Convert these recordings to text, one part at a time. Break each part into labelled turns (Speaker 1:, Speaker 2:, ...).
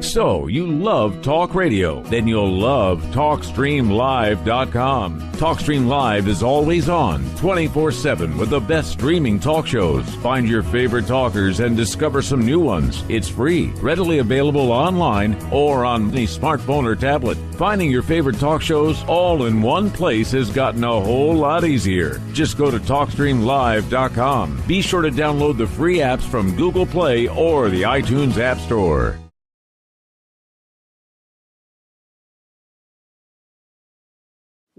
Speaker 1: So, you love talk radio? Then you'll love TalkStreamLive.com. TalkStream Live is always on, 24/7 with the best streaming talk shows. Find your favorite talkers and discover some new ones. It's free, readily available online or on any smartphone or tablet. Finding your favorite talk shows all in one place has gotten a whole lot easier. Just go to TalkStreamLive.com. Be sure to download the free apps from Google Play or the iTunes App Store.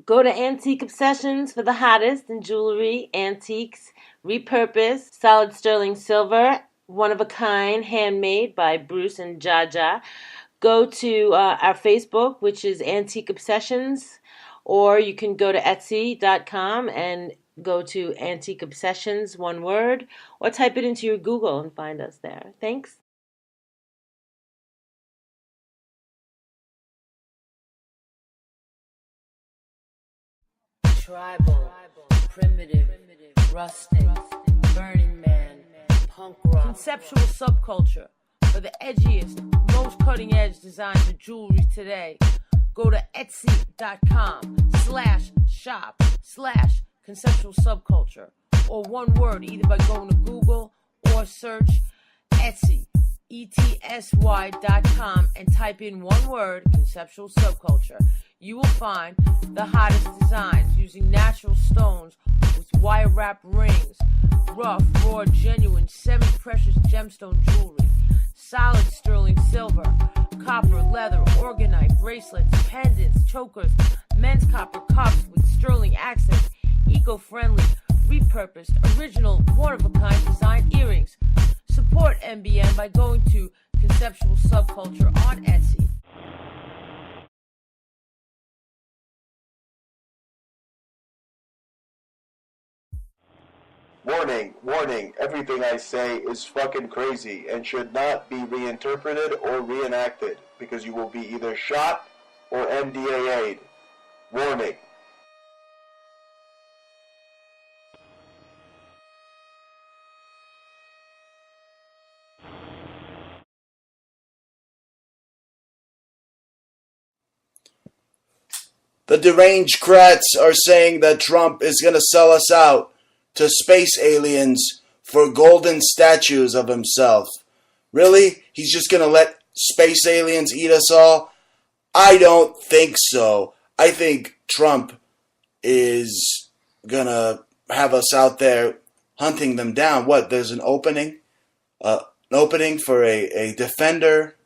Speaker 2: Go to Antique Obsessions for the hottest in jewelry, antiques, repurposed, solid sterling silver, one-of-a-kind, handmade by Bruce and Jaja. Go to our Facebook, which is Antique Obsessions, or you can go to Etsy.com and go to Antique Obsessions, one word, or type it into your Google and find us there. Thanks.
Speaker 3: Tribal, primitive, rustic, Burning Man, punk rock. Conceptual subculture for the edgiest, most cutting-edge designs of jewelry today. Go to Etsy.com/shop/conceptual subculture, or one word, either by going to Google or search Etsy, ETSY.com, and type in one word, conceptual subculture. You will find the hottest designs using natural stones with wire wrap rings, rough, raw, genuine, semi-precious gemstone jewelry, solid sterling silver, copper, leather, organite, bracelets, pendants, chokers, men's copper cups with sterling accents, eco-friendly, repurposed, original, one-of-a-kind design earrings. Support MBN by going to Conceptual Subculture on Etsy.
Speaker 4: Warning, warning, everything I say is fucking crazy and should not be reinterpreted or reenacted because you will be either shot or NDAA'd. Warning.
Speaker 5: The deranged crats are saying that Trump is going to sell us out to space aliens for golden statues of himself. Really? He's just going to let space aliens eat us all? I don't think so. I think Trump is going to have us out there hunting them down. What, there's an opening? An opening for a defender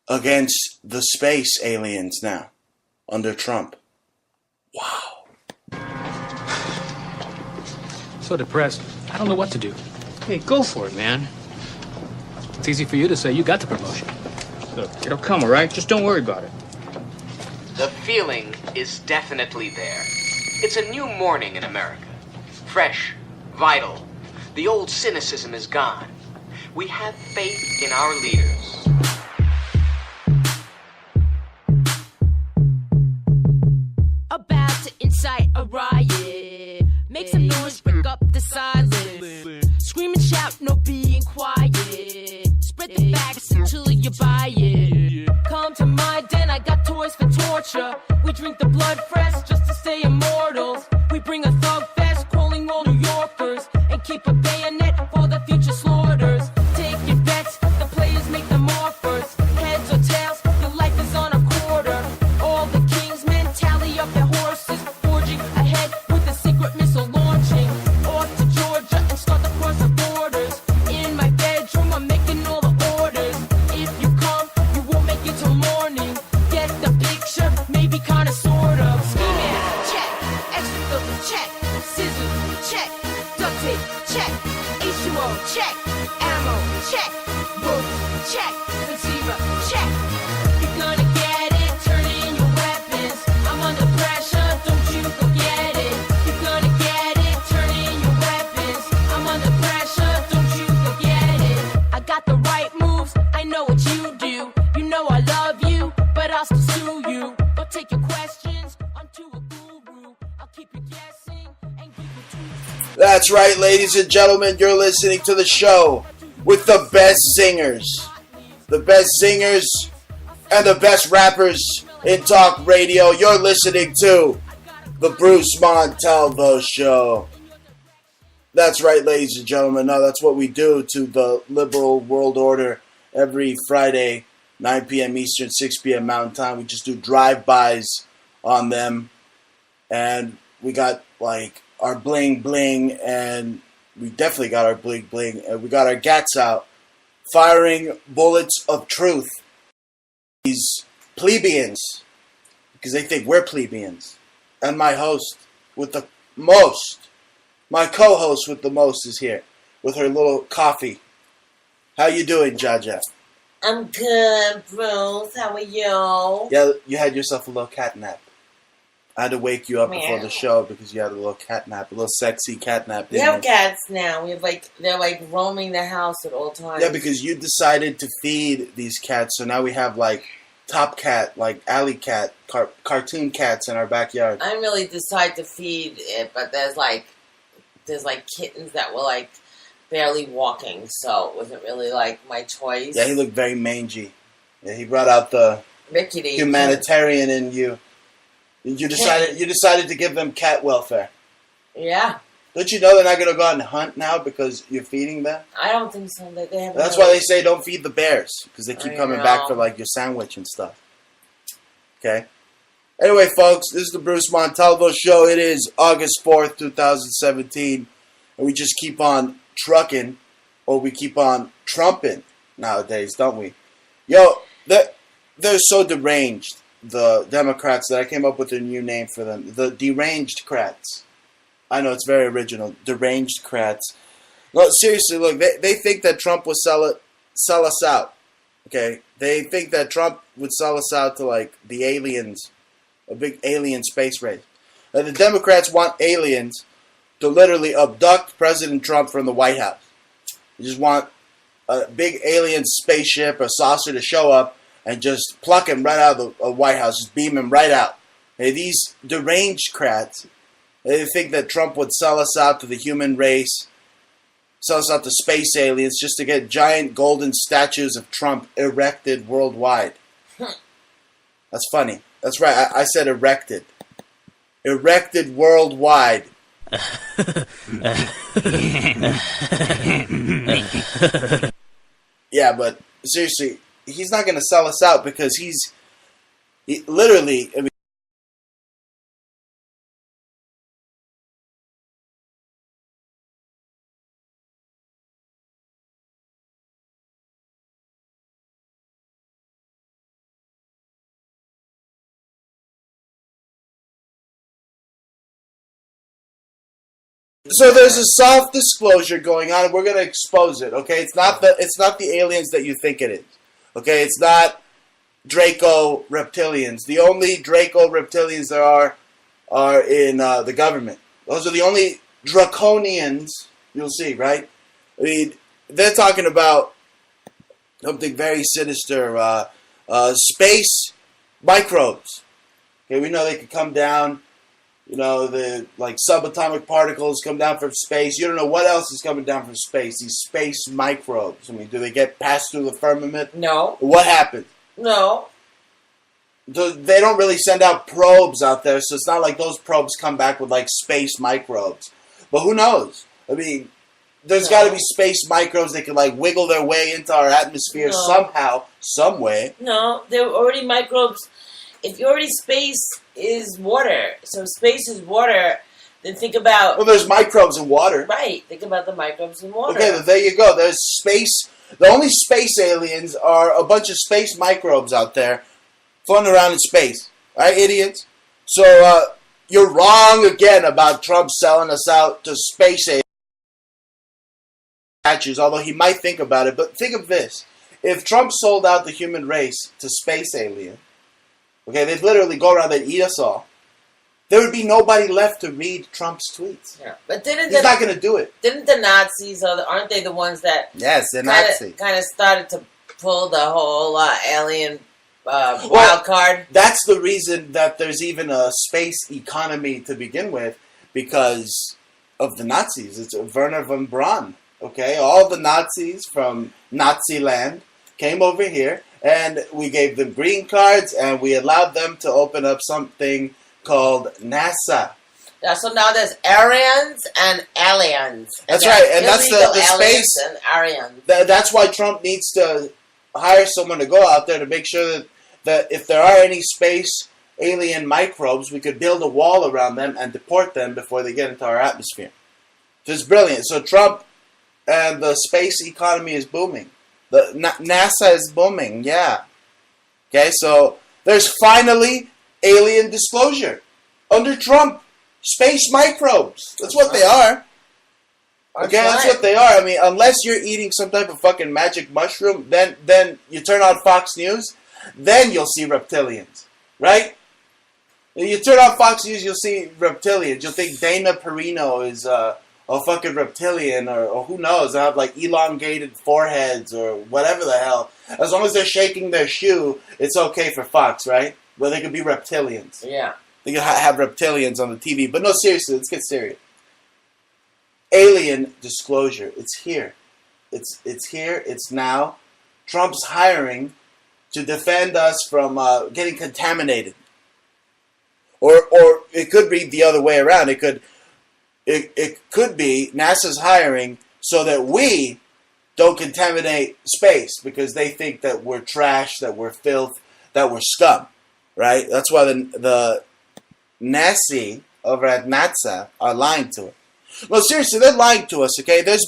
Speaker 5: against the space aliens now under Trump. Wow.
Speaker 6: So depressed. I don't know what to do. Hey, go for it, man. It's easy for you to say you got the promotion. Look, it'll come, all right? Just don't worry about it.
Speaker 7: The feeling is definitely there. It's a new morning in America. Fresh, vital. The old cynicism is gone. We have faith in our leaders.
Speaker 3: About to incite a riot. Make some noise, break up the silence. Scream and shout, no being quiet. Spread the facts until you buy it. Come to my den, I got toys for torture. We drink the blood fresh just to stay immortals. We bring a thug fest, calling all New Yorkers. And keep a bayonet for the future slaughters. Take your bets, the players make them offers. Heads or tails, your life is on a quarter. All the king's men tally up their horses. Forging ahead with a secret missile launching. Off to Georgia and start to cross the borders. In my bedroom, I'm making all the orders. If you come, you won't make it till morning. Get the picture, maybe kinda sort of. Ski mask, check. Extra filter, check. Scissors, check. Duct tape, check. H2O, check. Ammo, check. Ropes, check. Receiver, check. You're gonna get it, turn in your weapons. I'm under pressure, don't you forget it. You're gonna get it, turn in your weapons. I'm under pressure, don't you forget it. I got the right moves, I know what you do. You know I love you, but I'll still sue you. Don't take your questions onto a guru. I'll keep you guessing and give you two.
Speaker 5: That's right, ladies and gentlemen, you're listening to the show with the best singers the best singers, and the best rappers in talk radio. You're listening to the Bruce Montalvo Show. That's right, ladies and gentlemen. No, that's what we do to the liberal world order every Friday, 9 p.m. Eastern, 6 p.m. Mountain Time. We just do drive-bys on them. And we got, like, our bling-bling, and we definitely got our bling-bling, and we got our gats out, firing bullets of truth. These plebeians, because they think we're plebeians. And my host with the most, my co-host with the most is here with her little coffee. How you doing, Jaja?
Speaker 2: I'm good, Bruce. How are you?
Speaker 5: Yeah, you had yourself a little cat nap. I had to wake you up before the show because you had a little cat nap, a little sexy cat nap.
Speaker 2: We have cats now. We have they're roaming the house at all times.
Speaker 5: Yeah, because you decided to feed these cats, so now we have top cat, alley cat, cartoon cats in our backyard.
Speaker 2: I didn't really decide to feed it, but there's kittens that were barely walking, so it wasn't really my choice.
Speaker 5: Yeah, he looked very mangy. Yeah, he brought out the
Speaker 2: rickety
Speaker 5: humanitarian in you. You decided to give them cat welfare.
Speaker 2: Yeah.
Speaker 5: Don't you know they're not going to go out and hunt now because you're feeding them?
Speaker 2: I don't think so.
Speaker 5: That's why they say don't feed the bears, because they keep coming back for your sandwich and stuff. Okay. Anyway, folks, this is the Bruce Montalvo Show. It is August 4th, 2017, and we just keep on trucking, or we keep on trumping nowadays, don't we? Yo, they're so deranged, the Democrats, that I came up with a new name for them. The deranged crats. I know, it's very original. Deranged crats. No, seriously, look, they think that Trump will sell us out. Okay? They think that Trump would sell us out to, the aliens, a big alien space race. And the Democrats want aliens to literally abduct President Trump from the White House. They just want a big alien spaceship or saucer to show up and just pluck him right out of the White House, just beam him right out. Hey, these deranged crats, they think that Trump would sell us out to the human race, sell us out to space aliens, just to get giant golden statues of Trump erected worldwide. That's funny. That's right, I said erected. Erected worldwide. Yeah, but seriously, he's not going to sell us out because he literally, I mean, so there's a soft disclosure going on, and we're going to expose it. Okay, it's not the aliens that you think it is. Okay, it's not Draco reptilians. The only Draco reptilians there are in the government. Those are the only draconians you'll see. Right? I mean, they're talking about something very sinister. Space microbes. Okay, we know they could come down. You know, the subatomic particles come down from space. You don't know what else is coming down from space. These space microbes. I mean, do they get passed through the firmament?
Speaker 2: No.
Speaker 5: What happens?
Speaker 2: No.
Speaker 5: They don't really send out probes out there, so it's not like those probes come back with space microbes. But who knows? I mean, there's got to be space microbes that can wiggle their way into our atmosphere somehow, some way.
Speaker 2: No, they're already microbes. If you already space is water, so space is water, then think about...
Speaker 5: Well, there's microbes in water.
Speaker 2: Right, think about the microbes in water.
Speaker 5: Okay, there you go. There's space... The only space aliens are a bunch of space microbes out there floating around in space. Right, idiots? So, you're wrong again about Trump selling us out to space aliens, although he might think about it. But think of this. If Trump sold out the human race to space aliens, okay, they'd literally go around and eat us all. There would be nobody left to read Trump's tweets.
Speaker 2: Yeah, but he's
Speaker 5: not going to do it.
Speaker 2: Didn't the Nazis, aren't they the ones that...
Speaker 5: Yes, they're Nazis.
Speaker 2: Kind of started to pull the whole alien wild card?
Speaker 5: That's the reason that there's even a space economy to begin with, because of the Nazis. It's Werner von Braun, okay? All the Nazis from Nazi land, came over here, and we gave them green cards, and we allowed them to open up something called NASA.
Speaker 8: Yeah, so now there's Aryans and aliens.
Speaker 5: That's right, and that's the space.
Speaker 8: And Aryans.
Speaker 5: That's why Trump needs to hire someone to go out there to make sure that if there are any space alien microbes, we could build a wall around them and deport them before they get into our atmosphere. It's brilliant. So Trump and the space economy is booming. The NASA is booming, yeah. Okay, so there's finally alien disclosure. Under Trump, space microbes. That's what they are. Okay, that's what they are. I mean, unless you're eating some type of fucking magic mushroom, then you turn on Fox News, then you'll see reptilians, right? You turn on Fox News, you'll see reptilians. You'll think Dana Perino is a fucking reptilian, or who knows? They have like elongated foreheads or whatever the hell. As long as they're shaking their shoe, it's okay for Fox, right? Well, they could be reptilians.
Speaker 8: Yeah.
Speaker 5: They could have reptilians on the TV. But no, seriously, let's get serious. Alien disclosure. It's here. It's here. It's now. Trump's hiring to defend us from getting contaminated. Or it could be the other way around. It could be NASA's hiring so that we don't contaminate space because they think that we're trash, that we're filth, that we're scum, right? That's why the NASA over at NASA are lying to it. Well, seriously, they're lying to us, okay? They're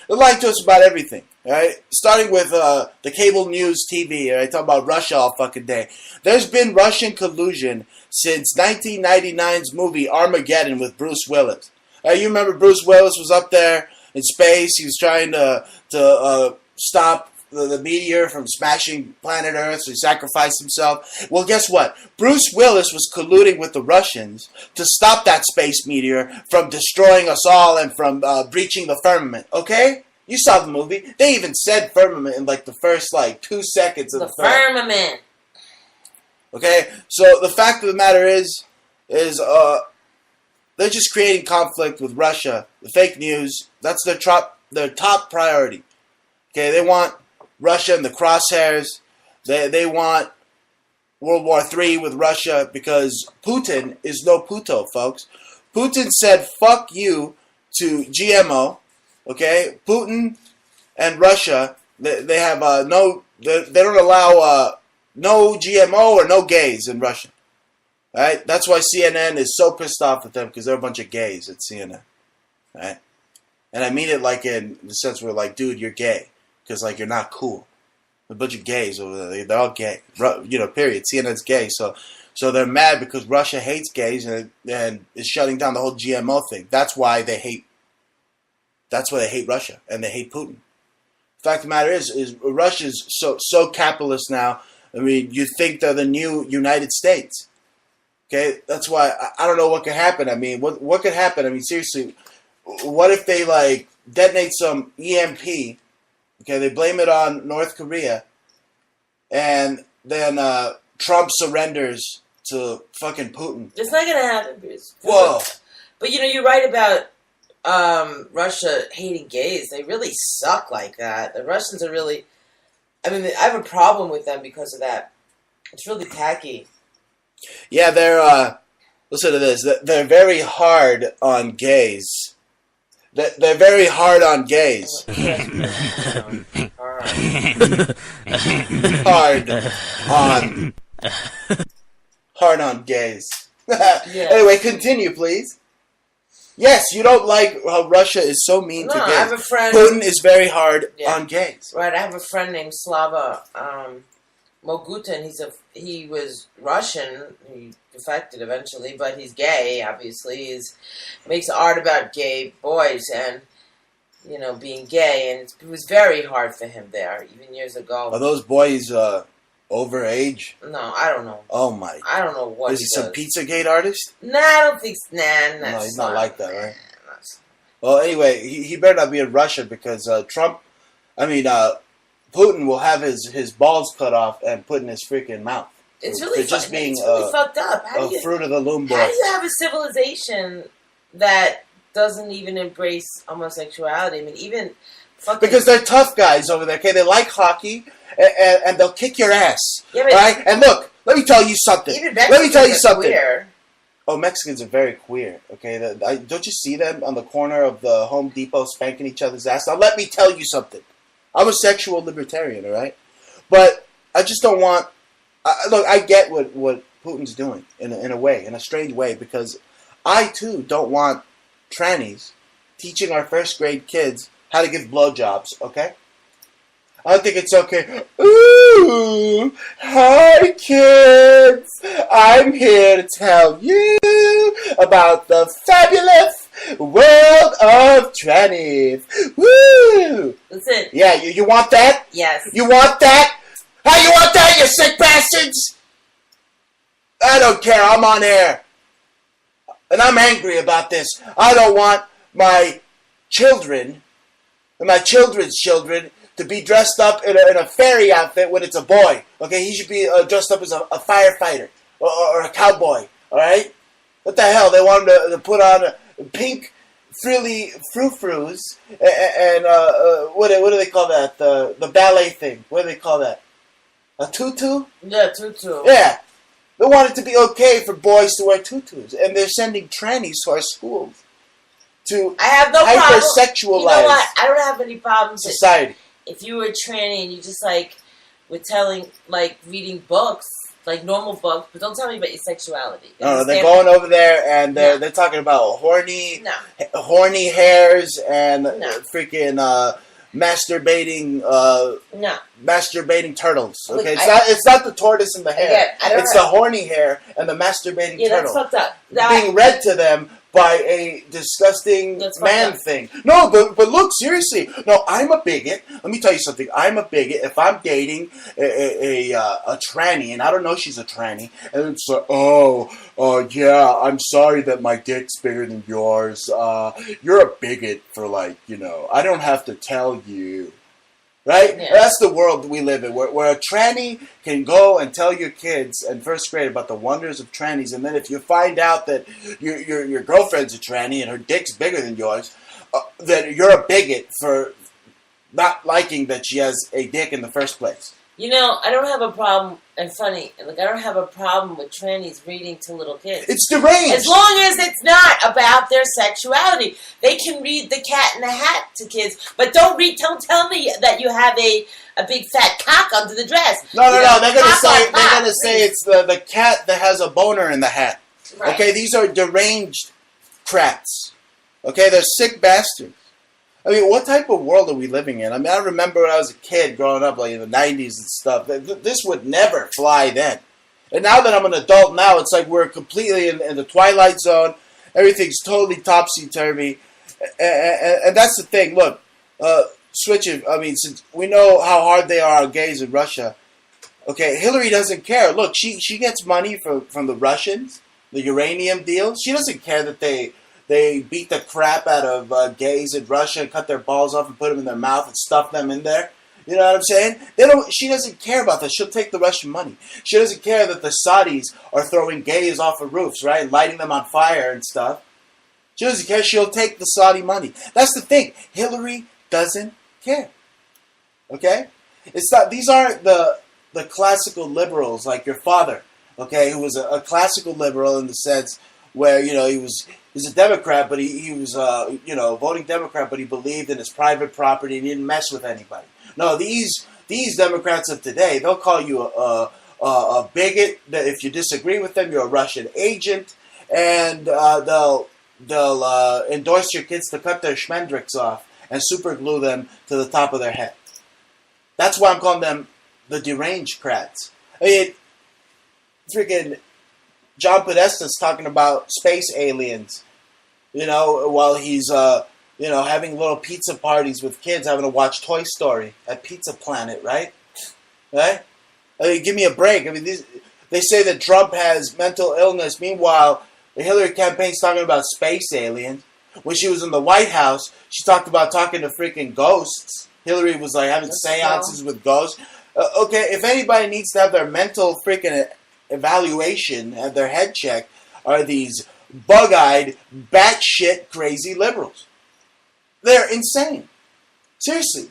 Speaker 5: lying to us about everything, right? Starting with the cable news TV, right? Talking about Russia all fucking day. There's been Russian collusion since 1999's movie Armageddon with Bruce Willis. You remember Bruce Willis was up there in space. He was trying to stop the meteor from smashing planet Earth, so he sacrificed himself. Well, guess what? Bruce Willis was colluding with the Russians to stop that space meteor from destroying us all and from breaching the firmament, okay? You saw the movie. They even said firmament in like the first 2 seconds of the film.
Speaker 8: Firmament.
Speaker 5: Okay? So the fact of the matter is they're just creating conflict with Russia. The fake news, that's their top priority. Okay, they want Russia in the crosshairs. They want World War III with Russia because Putin is no puto, folks. Putin said fuck you to GMO. Okay, Putin and Russia, they have they don't allow no GMO or no gays in Russia. Right? That's why CNN is so pissed off at them because they're a bunch of gays at CNN. Right? And I mean it like in the sense where like, dude, you're gay. Because like you're not cool. A bunch of gays over there. They're all gay. Period. CNN's gay. So they're mad because Russia hates gays and is shutting down the whole GMO thing. That's why they hate Russia and they hate Putin. The fact of the matter is Russia's so capitalist now. I mean, you think they're the new United States. Okay, that's why I don't know what could happen. I mean, what could happen? I mean, seriously, what if they detonate some EMP? Okay, they blame it on North Korea, and then Trump surrenders to fucking Putin.
Speaker 8: It's not gonna happen, Bruce.
Speaker 5: Whoa!
Speaker 8: But you're right about Russia hating gays. They really suck like that. The Russians are really. I mean, I have a problem with them because of that. It's really tacky.
Speaker 5: Yeah, they're, listen to this, they're very hard on gays. They're very hard on gays. Hard on gays. Anyway, continue, please. Yes, you don't like how Russia is so mean to gays.
Speaker 8: I have a friend.
Speaker 5: Putin is very hard on gays.
Speaker 8: Right, I have a friend named Slava Mogutin. He was Russian. He defected eventually, but he's gay. Obviously, makes art about gay boys and being gay, and it was very hard for him there, even years ago.
Speaker 5: Are those boys over age?
Speaker 8: No, I don't know.
Speaker 5: Oh my!
Speaker 8: I don't know what.
Speaker 5: Is he some Pizzagate artist?
Speaker 8: Nah, I don't think.
Speaker 5: No, he's not like that, right? Well, anyway, he better not be in Russia because Putin will have his balls cut off and put in his freaking mouth.
Speaker 8: It's really
Speaker 5: just being
Speaker 8: fucked up.
Speaker 5: Fruit of the loom boy.
Speaker 8: How do you have a civilization that doesn't even embrace homosexuality? I mean, even
Speaker 5: Because they're tough guys over there, okay? They like hockey, and they'll kick your ass,
Speaker 8: Yeah, but
Speaker 5: right? And look, let me tell you something.
Speaker 8: even
Speaker 5: Let me tell you
Speaker 8: Mexicans are
Speaker 5: something.
Speaker 8: queer.
Speaker 5: Oh, Mexicans are very queer, okay? Don't you see them on the corner of the Home Depot spanking each other's ass? Now, let me tell you something. I'm a sexual libertarian, all right? But I just don't want... look, I get what Putin's doing, in a way, in a strange way, because I, too, don't want trannies teaching our first grade kids how to give blowjobs, okay? I think it's okay. Ooh, hi kids! I'm here to tell you about the fabulous world of trannies. Woo!
Speaker 8: Listen.
Speaker 5: Yeah, you want that?
Speaker 8: Yes.
Speaker 5: You want that? How you want that, you sick bastards? I don't care. I'm on air. And I'm angry about this. I don't want my children and my children's children to be dressed up in a fairy outfit when it's a boy. Okay, he should be dressed up as a firefighter or a cowboy. All right? What the hell? They want him to put on a pink frilly frou-frous and what do they call that? The ballet thing. What do they call that? A tutu?
Speaker 8: Yeah, tutu.
Speaker 5: Yeah. They want it to be okay for boys to wear tutus, and they're sending trannies to our schools to
Speaker 8: I have no problem.
Speaker 5: hypersexualize
Speaker 8: You know what? I don't have any problems.
Speaker 5: society.
Speaker 8: If you were a tranny and you just were telling, reading books, like normal books, but don't tell me about your sexuality.
Speaker 5: No, they're going over there and they're talking about horny hairs and freaking masturbating turtles. Okay,
Speaker 8: Look,
Speaker 5: it's not the tortoise and the hare. It's the horny hair and the masturbating turtle.
Speaker 8: That's fucked up.
Speaker 5: Being read to them by a disgusting man thing. No, but look, seriously. No, I'm a bigot. Let me tell you something. I'm a bigot. If I'm dating a tranny, and I don't know she's a tranny, and it's like, yeah, I'm sorry that my dick's bigger than yours. You're a bigot for I don't have to tell you. Right? Yeah. That's the world we live in, where a tranny can go and tell your kids in first grade about the wonders of trannies, and then if you find out that your girlfriend's a tranny and her dick's bigger than yours, then you're a bigot for not liking that she has a dick in the first place.
Speaker 8: I don't have a problem, and funny, I don't have a problem with trannies reading to little kids.
Speaker 5: It's deranged.
Speaker 8: As long as it's not about their sexuality. They can read The Cat in the Hat to kids, but don't tell me that you have a big fat cock under the dress.
Speaker 5: No, they're gonna say it's the cat that has a boner in the hat. Right. Okay, these are deranged crats. Okay, they're sick bastards. I mean, what type of world are we living in? I mean, I remember when I was a kid growing up, in the 90s and stuff. This would never fly then. And now that I'm an adult now, it's like we're completely in the twilight zone. Everything's totally topsy-turvy. And that's the thing. Look, since we know how hard they are on gays in Russia, okay, Hillary doesn't care. Look, she gets money from the Russians, the uranium deal. She doesn't care that they beat the crap out of gays in Russia and cut their balls off and put them in their mouth and stuff them in there. You know what I'm saying? She doesn't care about that. She'll take the Russian money. She doesn't care that the Saudis are throwing gays off of roofs, right? Lighting them on fire and stuff. She doesn't care. She'll take the Saudi money. That's the thing. Hillary doesn't care. Okay? It's not. These aren't the classical liberals like your father, okay, who was a classical liberal in the sense where, he's a Democrat, but he was, voting Democrat, but he believed in his private property and he didn't mess with anybody. No, these Democrats of today, they'll call you a bigot. That if you disagree with them, you're a Russian agent, and they'll endorse your kids to cut their schmendricks off and super glue them to the top of their head. That's why I'm calling them the deranged crats. I mean, freaking John Podesta's talking about space aliens, while he's, having little pizza parties with kids, having to watch Toy Story at Pizza Planet, right? Right? I mean, give me a break. I mean, they say that Trump has mental illness. Meanwhile, the Hillary campaign's talking about space aliens. When she was in the White House, she talked about talking to freaking ghosts. Hillary was having seances with ghosts. Okay, if anybody needs to have their mental freaking evaluation, have their head checked, are these bug-eyed, batshit crazy liberals. They're insane. Seriously.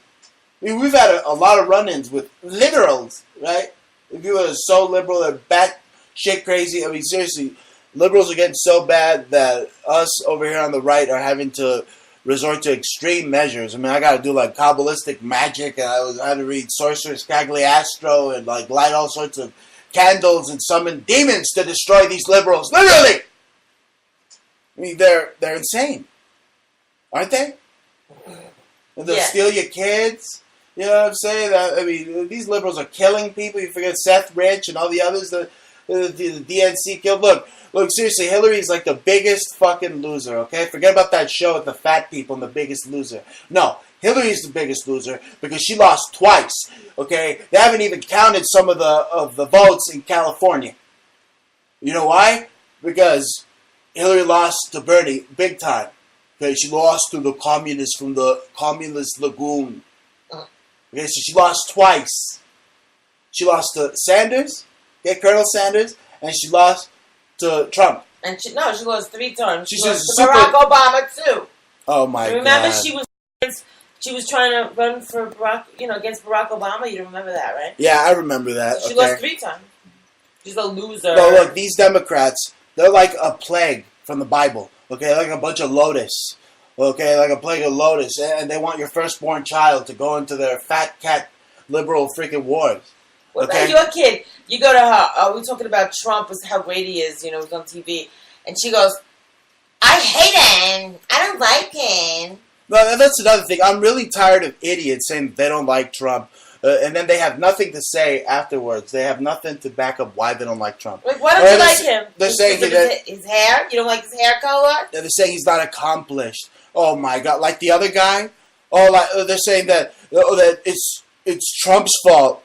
Speaker 5: I mean, we've had a lot of run-ins with liberals, right? If you are so liberal, they're bat shit crazy. I mean, seriously, liberals are getting so bad that us over here on the right are having to resort to extreme measures. I mean, I got to do like Kabbalistic magic, and I had to read Sorcerer's Cagliostro and like light all sorts of candles and summon demons to destroy these liberals. Literally! I mean, they're insane. Aren't they? And they'll steal your kids. You know what I'm saying? I mean, these liberals are killing people. You forget Seth Rich and all the others the DNC killed. Look, seriously, Hillary's like the biggest fucking loser, okay? Forget about that show with the fat people and The Biggest Loser. No, Hillary's the biggest loser because she lost twice, okay? They haven't even counted some of the votes in California. You know why? Because Hillary lost to Bernie big time. Okay, she lost to the communists from the communist lagoon. Okay, so she lost twice. She lost to Sanders, okay, Colonel Sanders, and she lost to Trump.
Speaker 8: And she lost 3 times. She lost
Speaker 5: to
Speaker 8: Barack Obama too.
Speaker 5: Oh my God!
Speaker 8: Remember, she was trying to run for against Barack Obama. You remember that, right?
Speaker 5: Yeah, I remember that.
Speaker 8: So she lost 3 times. She's a loser.
Speaker 5: No, look, these Democrats, they're like a plague from the Bible. Okay, like a bunch of lotus. Okay, like a plague of lotus, and they want your firstborn child to go into their fat cat liberal freaking wars.
Speaker 8: What about your kid? You go to her. We're talking about Trump, how great he is. You know, he's on TV, and she goes, "I hate him. I don't like him."
Speaker 5: No, that's another thing. I'm really tired of idiots saying they don't like Trump, and then they have nothing to say afterwards. They have nothing to back up why they don't like Trump.
Speaker 8: Like, why don't you like him?
Speaker 5: They're saying
Speaker 8: his hair. You don't like his hair color.
Speaker 5: They're saying he's not accomplished. Oh my God! Like the other guy. Oh, they're saying that it's Trump's fault.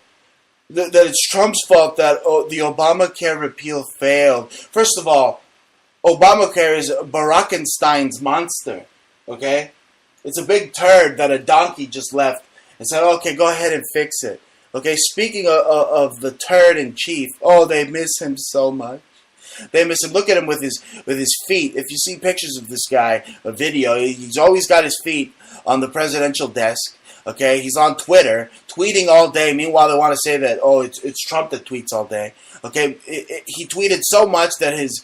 Speaker 5: That it's Trump's fault that the Obamacare repeal failed. First of all, Obamacare is Barackenstein's monster. Okay, it's a big turd that a donkey just left and said, "Okay, go ahead and fix it." Okay, speaking of the turd in chief, they miss him so much. They miss him. Look at him with his feet. If you see pictures of this guy, a video, he's always got his feet on the presidential desk. Okay, he's on Twitter, tweeting all day. Meanwhile, they want to say that it's Trump that tweets all day. Okay, he tweeted so much that his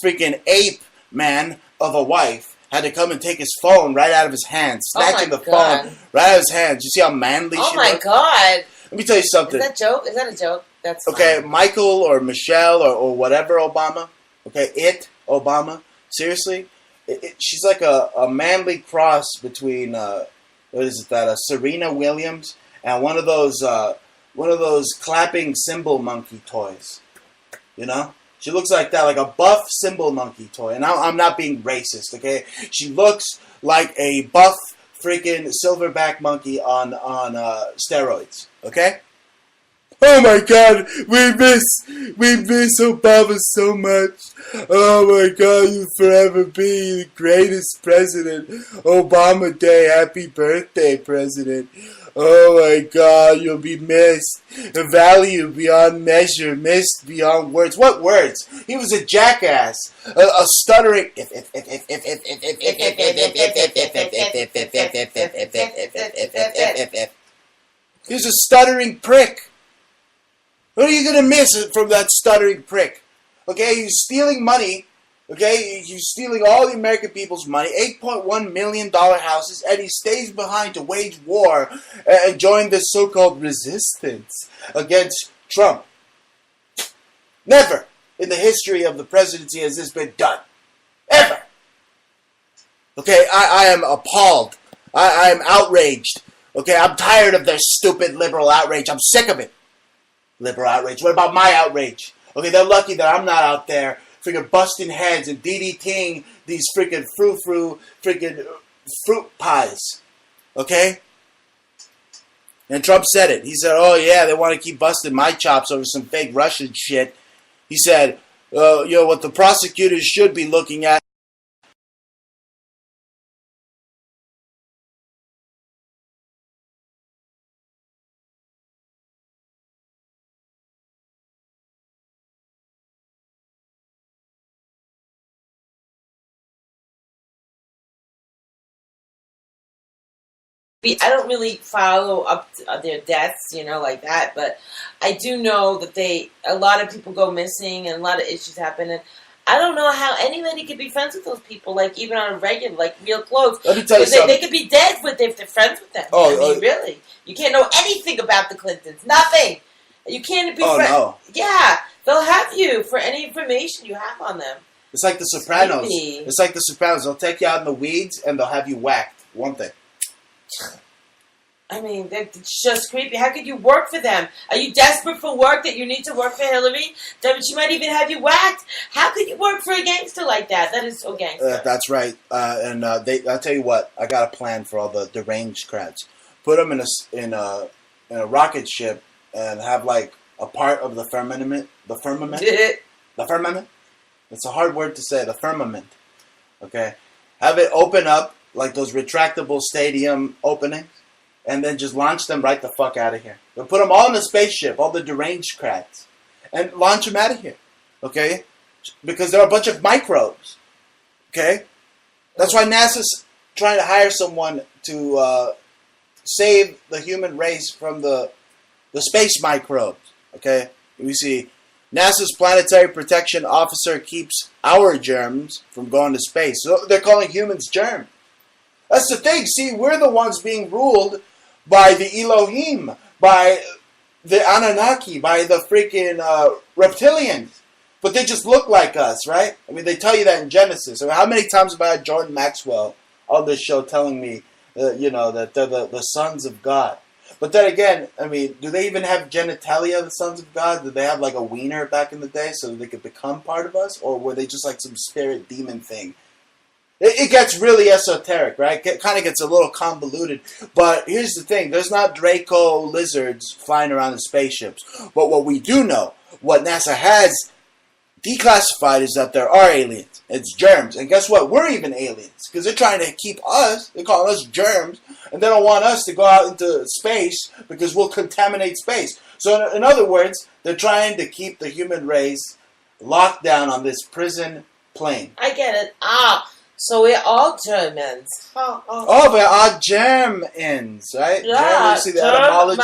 Speaker 5: freaking ape man of a wife had to come and take his phone right out of his hands, snatching the phone right out of his hands. You see how manly she was?
Speaker 8: Oh my God!
Speaker 5: Let me tell you something.
Speaker 8: Is that a joke? That's
Speaker 5: okay,
Speaker 8: funny.
Speaker 5: Michael or Michelle or whatever Obama. Okay, Obama. Seriously, she's like a manly cross between Serena Williams and one of those clapping cymbal monkey toys. You know, she looks like that, like a buff cymbal monkey toy. And I'm not being racist. Okay, she looks like a buff freaking silverback monkey on steroids. Okay. Oh my God, we miss Obama so much. Oh my God, you'll forever be the greatest president. Obama Day, happy birthday, President. Oh my God, you'll be missed. Valued beyond measure, missed beyond words. What words? He was a jackass, a stuttering. He was a stuttering prick. What are you going to miss from that stuttering prick? Okay, he's stealing money. Okay, he's stealing all the American people's money, $8.1 million houses, and he stays behind to wage war and join this so-called resistance against Trump. Never in the history of the presidency has this been done. Ever. Okay, I am appalled. I am outraged. Okay, I'm tired of their stupid liberal outrage. I'm sick of it. Liberal outrage. What about my outrage? Okay, they're lucky that I'm not out there freaking busting heads and DDTing these freaking freaking fruit pies. Okay? And Trump said it. He said, oh yeah, they want to keep busting my chops over some fake Russian shit. He said, what the prosecutors should be looking at
Speaker 8: I don't really follow up their deaths, like that. But I do know that a lot of people go missing and a lot of issues happen. And I don't know how anybody could be friends with those people, like even on a regular, like real close.
Speaker 5: Let me tell you something.
Speaker 8: They could be dead if they're friends with them. Really, you can't know anything about the Clintons. Nothing. You can't be friends. No. Yeah, they'll have you for any information you have on them.
Speaker 5: It's like the Sopranos. It's like the Sopranos. They'll take you out in the weeds and they'll have you whacked. One thing.
Speaker 8: I mean, it's just creepy. How could you work for them? Are you desperate for work that you need to work for Hillary? That she might even have you whacked? How could you work for a gangster like that? That is so gangster.
Speaker 5: That's right. I'll tell you what. I got a plan for all the deranged crowds. Put them in a rocket ship and have like a part of the firmament. The firmament. The firmament. It's a hard word to say. The firmament. Okay. Have it open up like those retractable stadium openings. And then just launch them right the fuck out of here. They'll put them all in a spaceship, all the deranged crats, and launch them out of here. Okay? Because they're a bunch of microbes. Okay? That's why NASA's trying to hire someone to save the human race from the space microbes. Okay? We see NASA's planetary protection officer keeps our germs from going to space. So they're calling humans germs. That's the thing. See, we're the ones being ruled by the Elohim, by the Anunnaki, by the freaking reptilians. But they just look like us, right? I mean, they tell you that in Genesis. I mean, how many times have I had Jordan Maxwell on this show telling me, that they're the sons of God? But then again, I mean, do they even have genitalia, the sons of God? Did they have like a wiener back in the day so they could become part of us? Or were they just like some spirit demon thing? It gets really esoteric, right? It kind of gets a little convoluted. But here's the thing. There's not Draco lizards flying around in spaceships. But what we do know, what NASA has declassified, is that there are aliens. It's germs. And guess what? We're even aliens. Because they're trying to keep us, they're calling us germs, and they don't want us to go out into space because we'll contaminate space. So in other words, they're trying to keep the human race locked down on this prison plane.
Speaker 8: I get it. So we're all Germans.
Speaker 5: Oh, we're all Germans, right?
Speaker 8: Yeah,
Speaker 5: you see the etymology?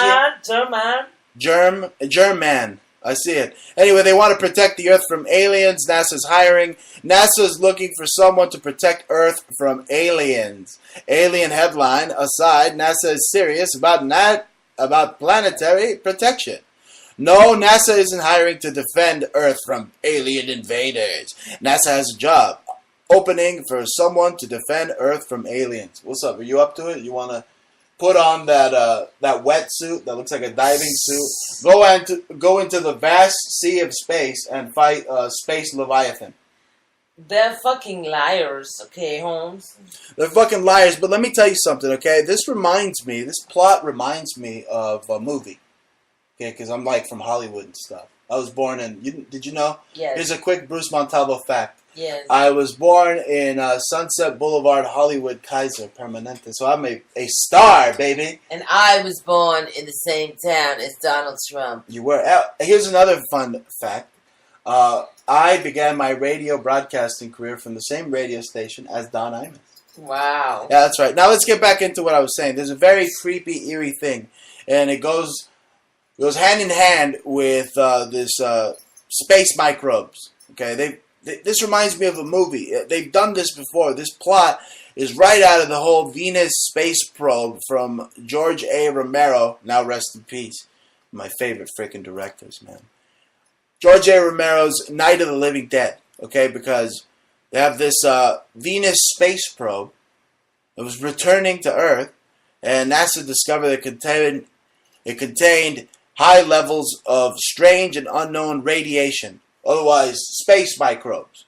Speaker 5: German. I see it. Anyway, they want to protect the Earth from aliens. NASA's hiring. NASA's looking for someone to protect Earth from aliens. Alien headline aside, NASA is serious about planetary protection. No, NASA isn't hiring to defend Earth from alien invaders. NASA has a job opening for someone to defend Earth from aliens. What's up? Are you up to it? You want to put on that wetsuit that looks like a diving suit? Go into the vast sea of space and fight Space Leviathan.
Speaker 8: They're fucking liars, okay, Holmes?
Speaker 5: They're fucking liars, but let me tell you something, okay? This plot reminds me of a movie. Okay, because I'm like from Hollywood and stuff. I was born in, did you know?
Speaker 8: Yes.
Speaker 5: Here's a quick Bruce Montalvo fact.
Speaker 8: Yes.
Speaker 5: I was born in Sunset Boulevard, Hollywood, Kaiser Permanente. So I'm a star, baby.
Speaker 8: And I was born in the same town as Donald Trump.
Speaker 5: You were. Here's another fun fact. I began my radio broadcasting career from the same radio station as Don Imus.
Speaker 8: Wow.
Speaker 5: Yeah, that's right. Now let's get back into what I was saying. There's a very creepy, eerie thing. And it goes hand in hand with this space microbes. Okay, this reminds me of a movie. They've done this before. This plot is right out of the whole Venus space probe from George A. Romero. Now rest in peace. My favorite freaking directors, man. George A. Romero's Night of the Living Dead. Okay, because they have this Venus space probe that was returning to Earth, and NASA discovered it contained high levels of strange and unknown radiation, otherwise space microbes.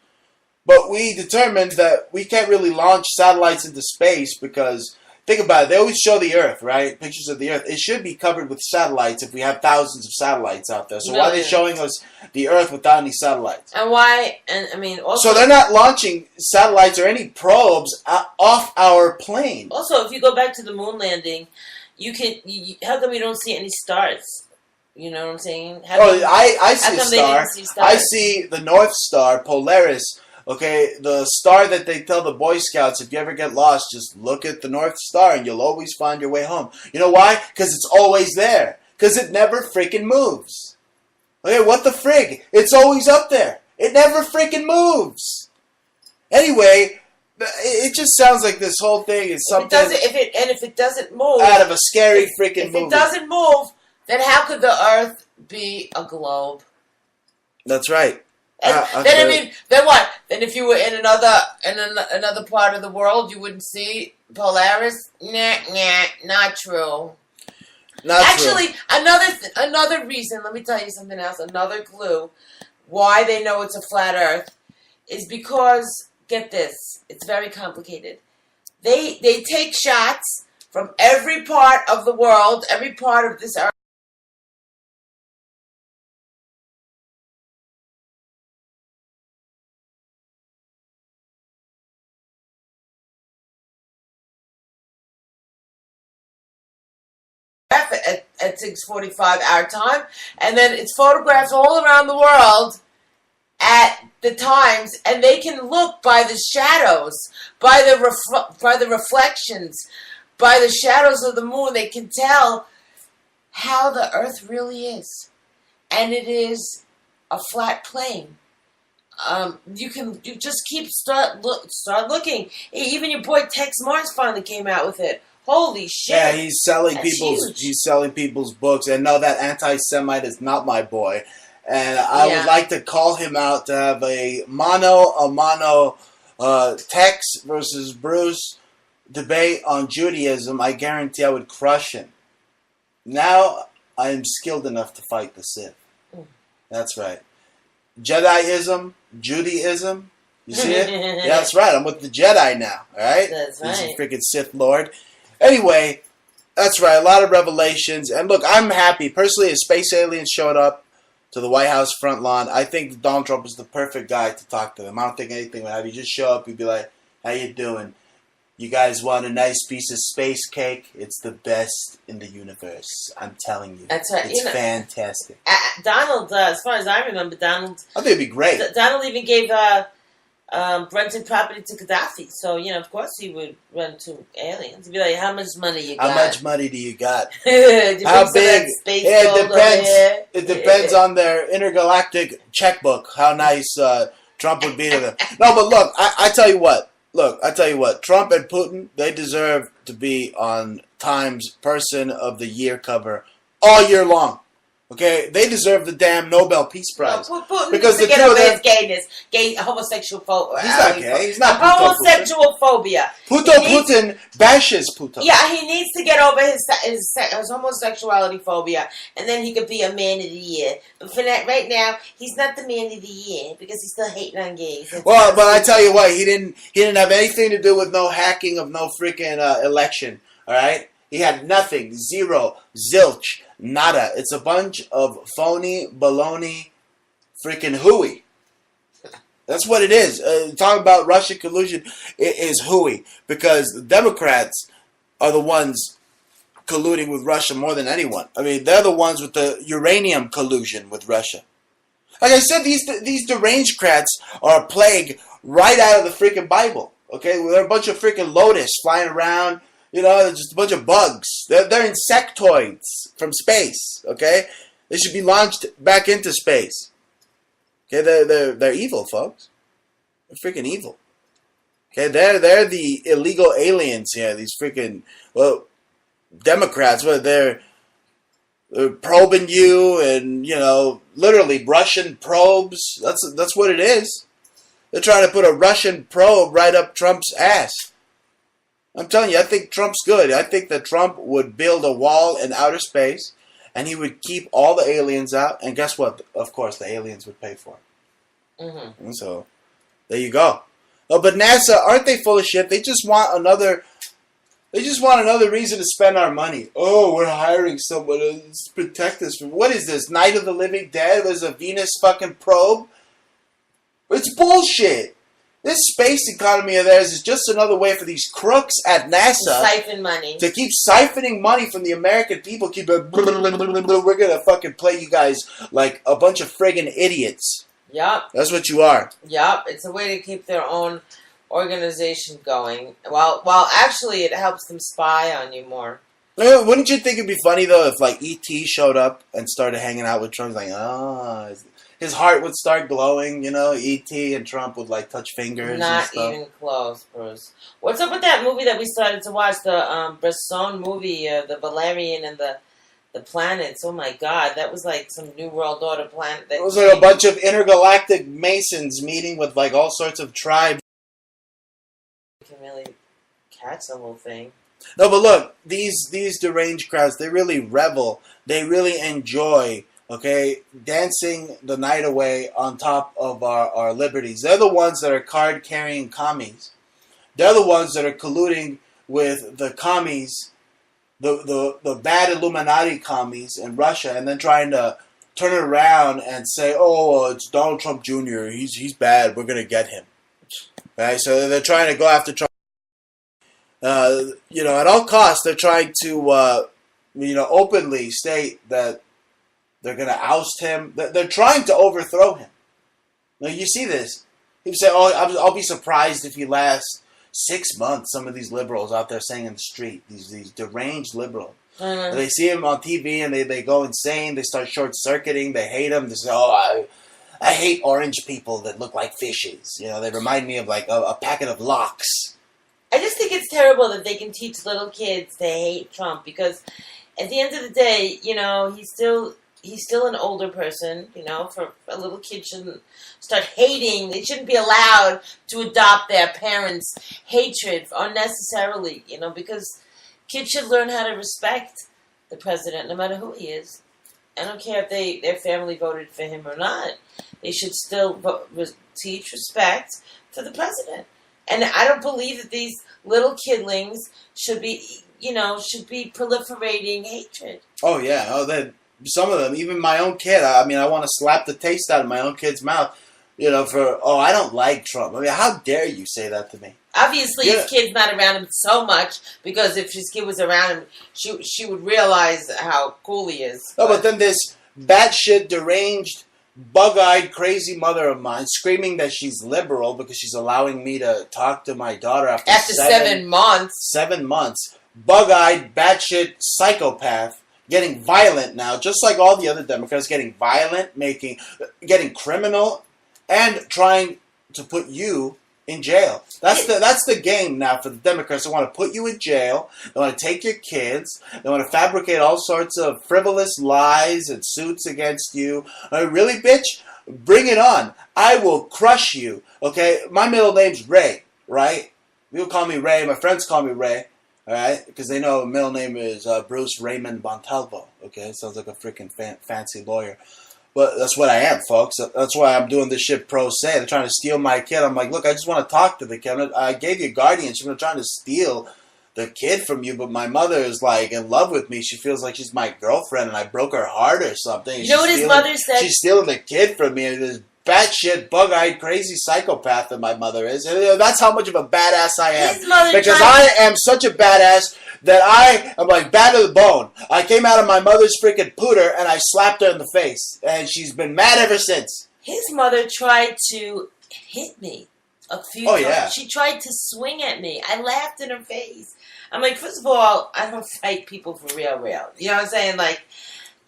Speaker 5: But we determined that we can't really launch satellites into space because, think about it, they always show the Earth, right? Pictures of the Earth. It should be covered with satellites if we have thousands of satellites out there. So why are they showing us the Earth without any satellites?
Speaker 8: And why, and I mean, also...
Speaker 5: So they're not launching satellites or any probes off our plane.
Speaker 8: Also, if you go back to the moon landing, how come you don't see any stars? You know what I'm saying?
Speaker 5: I see a star. I see the North Star, Polaris, Okay, the star that they tell the Boy Scouts, if you ever get lost, just look at the North Star and you'll always find your way home. You know why? Because it's always there. Because it never freaking moves. Okay, what the frig? It's always up there. It never freaking moves. Anyway, it just sounds like this whole thing is something
Speaker 8: If it doesn't move
Speaker 5: out of a scary freaking movie.
Speaker 8: If it doesn't move, then how could the Earth be a globe?
Speaker 5: That's right.
Speaker 8: Then what? Then if you were in another part of the world, you wouldn't see Polaris? Nah, not true. Actually, another reason, let me tell you something else, another clue why they know it's a flat Earth is because, get this, it's very complicated. They take shots from every part of the world, every part of this Earth. At 6:45 our time, and then it's photographs all around the world at the times, and they can look by the shadows, by the reflections, by the shadows of the moon. They can tell how the Earth really is, and it is a flat plane. You just start looking. Even your boy Tex Mars finally came out with it. Holy shit!
Speaker 5: Yeah, he's selling people's books, and no, that anti-Semite is not my boy. And I would like to call him out to have a mano Tex versus Bruce debate on Judaism. I guarantee I would crush him. Now I am skilled enough to fight the Sith. That's right. Jediism, Judaism. You see it? Yeah, that's right. I'm with the Jedi now. All right.
Speaker 8: That's right.
Speaker 5: He's a freaking Sith Lord. Anyway, that's right. A lot of revelations. And look, I'm happy. Personally, as space aliens showed up to the White House front lawn, I think Donald Trump was the perfect guy to talk to them. I don't think anything would have you just show up. You'd be like, how you doing? You guys want a nice piece of space cake? It's the best in the universe. I'm telling you.
Speaker 8: That's right.
Speaker 5: It's fantastic.
Speaker 8: Donald, as far as I remember, Donald...
Speaker 5: I think it'd be great.
Speaker 8: Donald even gave rented property to Gaddafi. So, of course he would rent to aliens. He'd be like, how much money you got?
Speaker 5: How much money do you got?
Speaker 8: How
Speaker 5: big? It depends. It depends on their intergalactic checkbook, how nice Trump would be to them. No, but look, I tell you what. Trump and Putin, they deserve to be on Time's Person of the Year cover all year long. Okay, they deserve the damn Nobel Peace Prize.
Speaker 8: No, Putin because the two of them, his gayness, homosexual phobia.
Speaker 5: He's not gay. He's not
Speaker 8: homosexual phobia.
Speaker 5: Putin bashes Putin.
Speaker 8: Yeah, he needs to get over his homosexuality phobia, and then he could be a man of the year. But for that, right now, he's not the man of the year because he's still hating on gays.
Speaker 5: Well, but I tell you what, he didn't have anything to do with no hacking of no freaking election. All right. He had nothing, zero, zilch, nada. It's a bunch of phony, baloney, freaking hooey. That's what it is. Talking about Russian collusion, it is hooey. Because the Democrats are the ones colluding with Russia more than anyone. I mean, they're the ones with the uranium collusion with Russia. Like I said, these deranged crats are a plague right out of the freaking Bible. Okay, they're a bunch of freaking lotus flying around. They're just a bunch of bugs. They're insectoids from space. Okay, they should be launched back into space. Okay, they're evil, folks. They're freaking evil. Okay, they're the illegal aliens here. These freaking Democrats. They're probing you, and literally Russian probes. That's what it is. They're trying to put a Russian probe right up Trump's ass. I'm telling you, I think Trump's good. I think that Trump would build a wall in outer space, and he would keep all the aliens out. And guess what? Of course, the aliens would pay for it. Mm-hmm. And so, there you go. Oh, but NASA, aren't they full of shit? They just want another reason to spend our money. Oh, we're hiring someone to protect us from... What is this? Night of the Living Dead? Was a Venus fucking probe? It's bullshit. This space economy of theirs is just another way for these crooks at NASA
Speaker 8: siphon money.
Speaker 5: To keep siphoning money from the American people. We're gonna fucking play you guys like a bunch of friggin' idiots.
Speaker 8: Yup.
Speaker 5: That's what you are.
Speaker 8: Yup. It's a way to keep their own organization going. Well, actually, it helps them spy on you more.
Speaker 5: Wouldn't you think it'd be funny though if like E.T. showed up and started hanging out with Trump? Like, his heart would start glowing. You know, E.T. and Trump would like touch fingers.
Speaker 8: Not
Speaker 5: and stuff.
Speaker 8: even close, Bruce. What's up with that movie that we started to watch? The Bresson movie, the Valerian and the planets. Oh my God, that was like some New World Order planet.
Speaker 5: It was like a bunch of intergalactic Masons meeting with like all sorts of tribes.
Speaker 8: You can really catch the whole thing.
Speaker 5: No, but look, these deranged crowds, they really revel. They really enjoy, okay, dancing the night away on top of our liberties. They're the ones that are card-carrying commies. They're the ones that are colluding with the commies, the bad Illuminati commies in Russia, and then trying to turn it around and say, oh, it's Donald Trump Jr., he's bad, we're going to get him. Right? So they're trying to go after Trump. At all costs, they're trying to, openly state that they're going to oust him. They're trying to overthrow him. Now, you see this. People say, I'll be surprised if he lasts 6 months, some of these liberals out there saying in the street, these deranged liberals. Mm-hmm. They see him on TV and they go insane. They start short-circuiting. They hate him. They say, I hate orange people that look like fishes. You know, they remind me of like a packet of locks.
Speaker 8: I just think it's terrible that they can teach little kids to hate Trump because at the end of the day, he's still an older person, for a little kid shouldn't start hating. They shouldn't be allowed to adopt their parents' hatred unnecessarily, because kids should learn how to respect the president no matter who he is. I don't care if their family voted for him or not. They should still teach respect for the president. And I don't believe that these little kidlings should be proliferating hatred.
Speaker 5: Oh, yeah. Some of them, even my own kid, I want to slap the taste out of my own kid's mouth, I don't like Trump. I mean, how dare you say that to me?
Speaker 8: Obviously, his kid's not around him so much, because if his kid was around him, she would realize how cool he is.
Speaker 5: No, but then this batshit, deranged, bug-eyed, crazy mother of mine screaming that she's liberal because she's allowing me to talk to my daughter after 7
Speaker 8: months.
Speaker 5: 7 months. Bug-eyed, batshit psychopath getting violent now, just like all the other Democrats, getting violent, getting criminal, and trying to put you in jail. That's the game now for the Democrats. They want to put you in jail. They want to take your kids. They want to fabricate all sorts of frivolous lies and suits against you. Really, bitch? Bring it on. I will crush you. Okay? My middle name's Ray, right? People call me Ray. My friends call me Ray. All right? Because they know my middle name is Bruce Raymond Montalvo. Okay? Sounds like a freaking fancy lawyer. But that's what I am, folks. That's why I'm doing this shit pro se. They're trying to steal my kid. I'm like, look, I just want to talk to the kid. I gave you guardianship. I'm trying to steal the kid from you, but my mother is like in love with me. She feels like she's my girlfriend, and I broke her heart or something.
Speaker 8: You know what his mother said?
Speaker 5: She's stealing the kid from me. This batshit, bug-eyed, crazy psychopath that my mother is. And that's how much of a badass I am.
Speaker 8: His mother
Speaker 5: because I am such a badass that I am like bad to the bone. I came out of my mother's freaking pooter and I slapped her in the face. And she's been mad ever since.
Speaker 8: His mother tried to hit me a few times.
Speaker 5: Yeah.
Speaker 8: She tried to swing at me. I laughed in her face. I'm like, first of all, I don't fight people for real. You know what I'm saying? Like,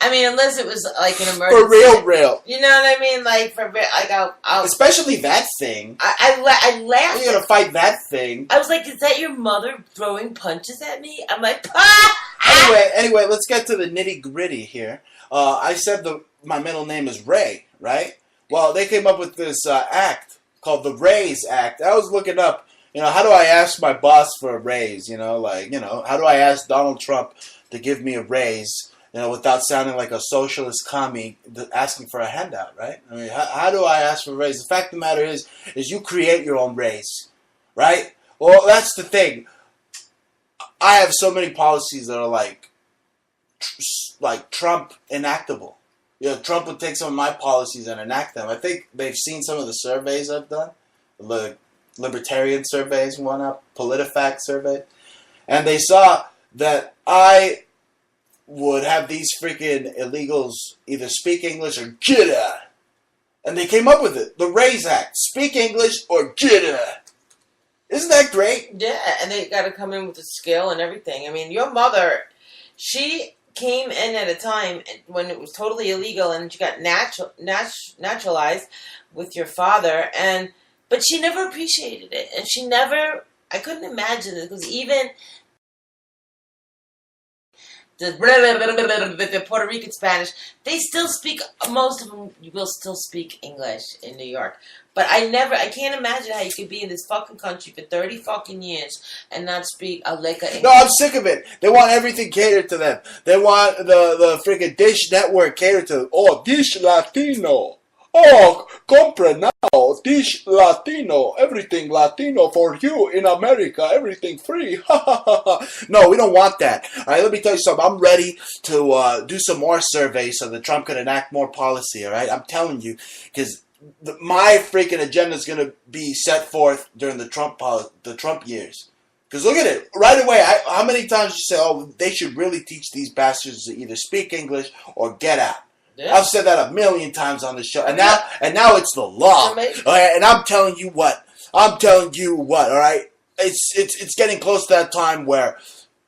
Speaker 8: unless it was like an emergency.
Speaker 5: For real.
Speaker 8: You know what I mean? Like, for real. Like, I'll
Speaker 5: especially that thing.
Speaker 8: I laughed.
Speaker 5: You're gonna fight that thing.
Speaker 8: I was like, is that your mother throwing punches at me? I'm like, ah!
Speaker 5: Anyway, let's get to the nitty-gritty here. I said my middle name is Ray, right? Well, they came up with this act called the Raise Act. I was looking up, how do I ask my boss for a raise? How do I ask Donald Trump to give me a raise? Without sounding like a socialist commie asking for a handout, right? I mean, how do I ask for a raise? The fact of the matter is you create your own raise, right? Well, that's the thing. I have so many policies that are like Trump enactable. Trump would take some of my policies and enact them. I think they've seen some of the surveys I've done, the libertarian surveys, one up, PolitiFact survey, and they saw that I would have these freaking illegals either speak English or get out. And they came up with it. The Raise Act. Speak English or get it. Isn't that great?
Speaker 8: Yeah, and they got to come in with the skill and everything. I mean, your mother, she came in at a time when it was totally illegal and she got naturalized with your father, but she never appreciated it. And she never, I couldn't imagine it, because even the Puerto Rican Spanish, they still speak, most of them will still speak English in New York. But I can't imagine how you could be in this fucking country for 30 fucking years and not speak a lick of English.
Speaker 5: No, I'm sick of it. They want everything catered to them. They want the freaking Dish Network catered to them. Oh, Dish Latino. Oh, compre now. Dish Latino. Everything Latino for you in America. Everything free. No, we don't want that. All right, let me tell you something. I'm ready to do some more surveys so that Trump can enact more policy, all right? I'm telling you, because my freaking agenda is going to be set forth during the Trump years. Because look at it. Right away, how many times you say, oh, they should really teach these bastards to either speak English or get out. Yeah. I've said that a million times on the show. And now it's the law. All right? And I'm telling you what. All right? It's getting close to that time where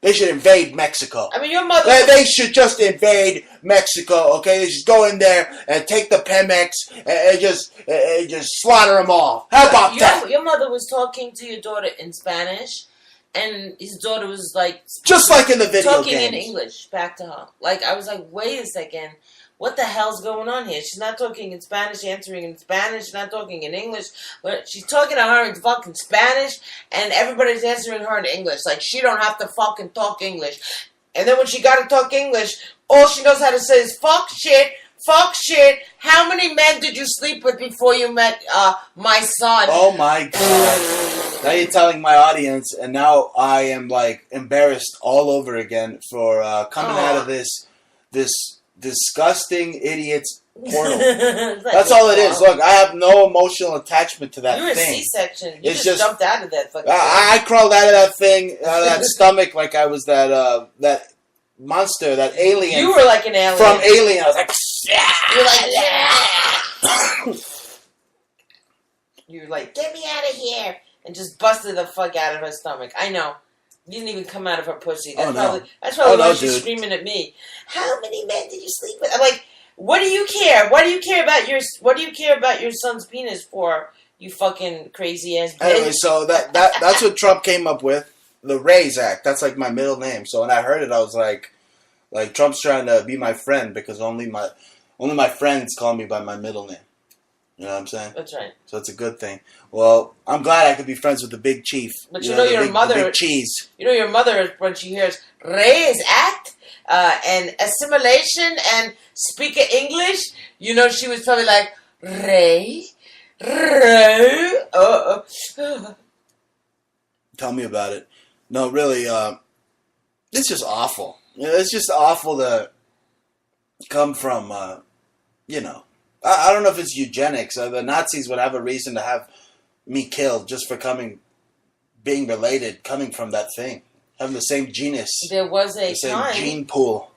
Speaker 5: they should invade Mexico.
Speaker 8: I mean, your mother...
Speaker 5: They should just invade Mexico, okay? They should go in there and take the Pemex and just slaughter them all. How about that?
Speaker 8: Your mother was talking to your daughter in Spanish, and his daughter was like...
Speaker 5: Just like in the video
Speaker 8: talking
Speaker 5: games.
Speaker 8: In English back to her. Like, I was like, wait a second. What the hell's going on here? She's not talking in Spanish, answering in Spanish. She's not talking in English. But she's talking to her in fucking Spanish, and everybody's answering her in English. Like, she don't have to fucking talk English. And then when she got to talk English, all she knows how to say is, fuck shit, how many men did you sleep with before you met my son?
Speaker 5: Oh, my God. Now you're telling my audience, and now I am, like, embarrassed all over again for coming out of this disgusting idiot's portal. That's all it is. Look, I have no emotional attachment to that thing.
Speaker 8: You're a C-section. You just jumped out of that fucking
Speaker 5: I crawled out of that thing, out of that stomach, like I was that monster, that alien.
Speaker 8: You were like an alien.
Speaker 5: From Alien. I was like,
Speaker 8: you were like, get me out of here. And just busted the fuck out of her stomach. I know. You didn't even come out of her pussy. That's probably why she's screaming at me. How many men did you sleep with? I'm like, what do you care? What do you care about your son's penis for? You fucking crazy ass bitch.
Speaker 5: Anyway, so that's what Trump came up with, the Raise Act. That's like my middle name. So when I heard it, I was like Trump's trying to be my friend because only my friends call me by my middle name. You know what I'm saying?
Speaker 8: That's right.
Speaker 5: So it's a good thing. Well, I'm glad I could be friends with the big chief.
Speaker 8: But you know your mother...
Speaker 5: The big cheese.
Speaker 8: You know your mother, when she hears Raise Act and assimilation and speak English, you know she was probably like, Ray?
Speaker 5: Tell me about it. No, really, it's just awful. You know, it's just awful to come from, I don't know if it's eugenics. The Nazis would have a reason to have me killed just for being related, coming from that thing, having the same genus.
Speaker 8: There was a
Speaker 5: same gene pool.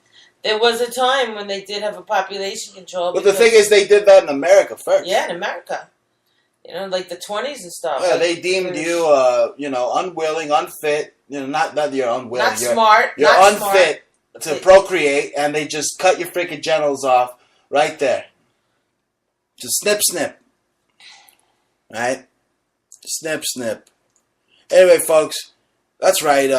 Speaker 8: There was a time when they did have a population control.
Speaker 5: But the thing is, they did that in America first.
Speaker 8: Yeah, in America. You know, like the 20s and stuff.
Speaker 5: Yeah, they deemed you, unwilling, unfit. You know, not that you're unwilling.
Speaker 8: Not smart.
Speaker 5: You're unfit to procreate, and they just cut your freaking genitals off right there. Just snip. Right? Snip. Anyway, folks, that's right.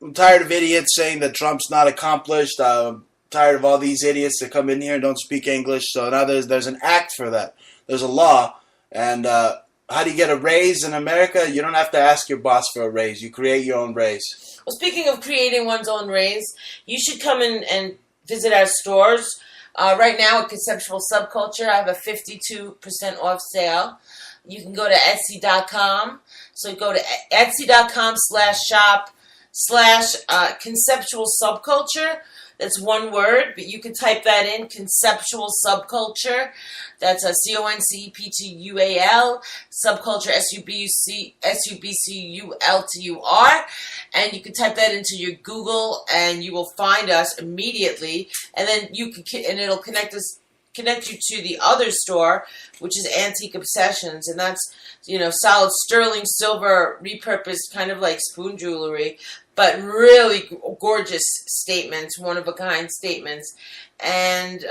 Speaker 5: I'm tired of idiots saying that Trump's not accomplished. I'm tired of all these idiots that come in here and don't speak English. So now there's an act for that. There's a law. And how do you get a raise in America? You don't have to ask your boss for a raise. You create your own raise.
Speaker 8: Well, speaking of creating one's own raise, you should come in and visit our stores. Right now at Conceptual Subculture, I have a 52% off sale. You can go to Etsy.com. So go to Etsy.com/shop/Conceptual Subculture. That's one word, but you can type that in, Conceptual Subculture. That's a CONCEPTUAL, Subculture SUBCULTUR. And you can type that into your Google, and you will find us immediately. And then and it'll connect connect you to the other store, which is Antique Obsessions, and that's, solid sterling silver repurposed, kind of like spoon jewelry, but really gorgeous statements, one-of-a-kind statements. And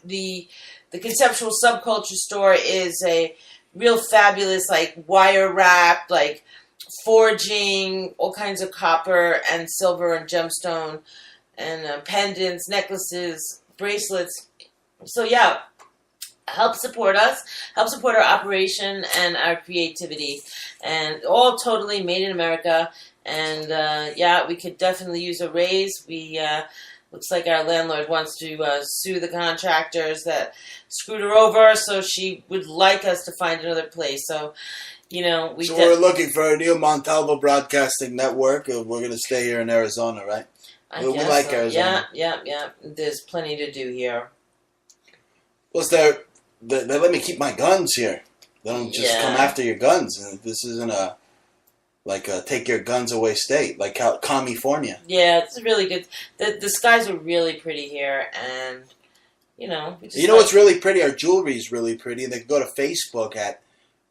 Speaker 8: the Conceptual Subculture store is a real fabulous, like, wire wrap, like, forging, all kinds of copper and silver and gemstone, and pendants, necklaces, bracelets. So yeah, help support us, help support our operation and our creativity, and all totally made in America. And we could definitely use a raise. We looks like our landlord wants to sue the contractors that screwed her over, so she would like us to find another place. So, we're
Speaker 5: looking for a new Montalvo Broadcasting Network. We're going to stay here in Arizona, right? We like so. Arizona.
Speaker 8: Yeah. There's plenty to do here.
Speaker 5: Plus, they let me keep my guns here. They don't just come after your guns. This isn't a take your guns away state, like California.
Speaker 8: Yeah, it's really good. The skies are really pretty here, and
Speaker 5: what's really pretty? Our jewelry is really pretty. They can go to Facebook at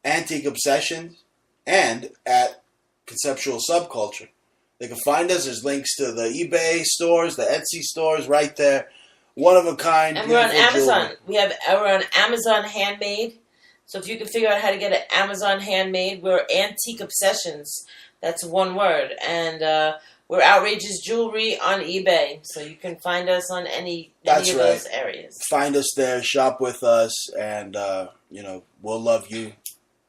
Speaker 5: Antique Obsessions and at Conceptual Subculture. They can find us. There's links to the eBay stores, the Etsy stores, right there. One of a kind.
Speaker 8: And we're on Amazon. We're on Amazon Handmade. So if you can figure out how to get an Amazon Handmade, we're Antique Obsessions. That's one word. And we're Outrageous Jewelry on eBay. So you can find us on any of those areas.
Speaker 5: Find us there, shop with us, and, we'll love you.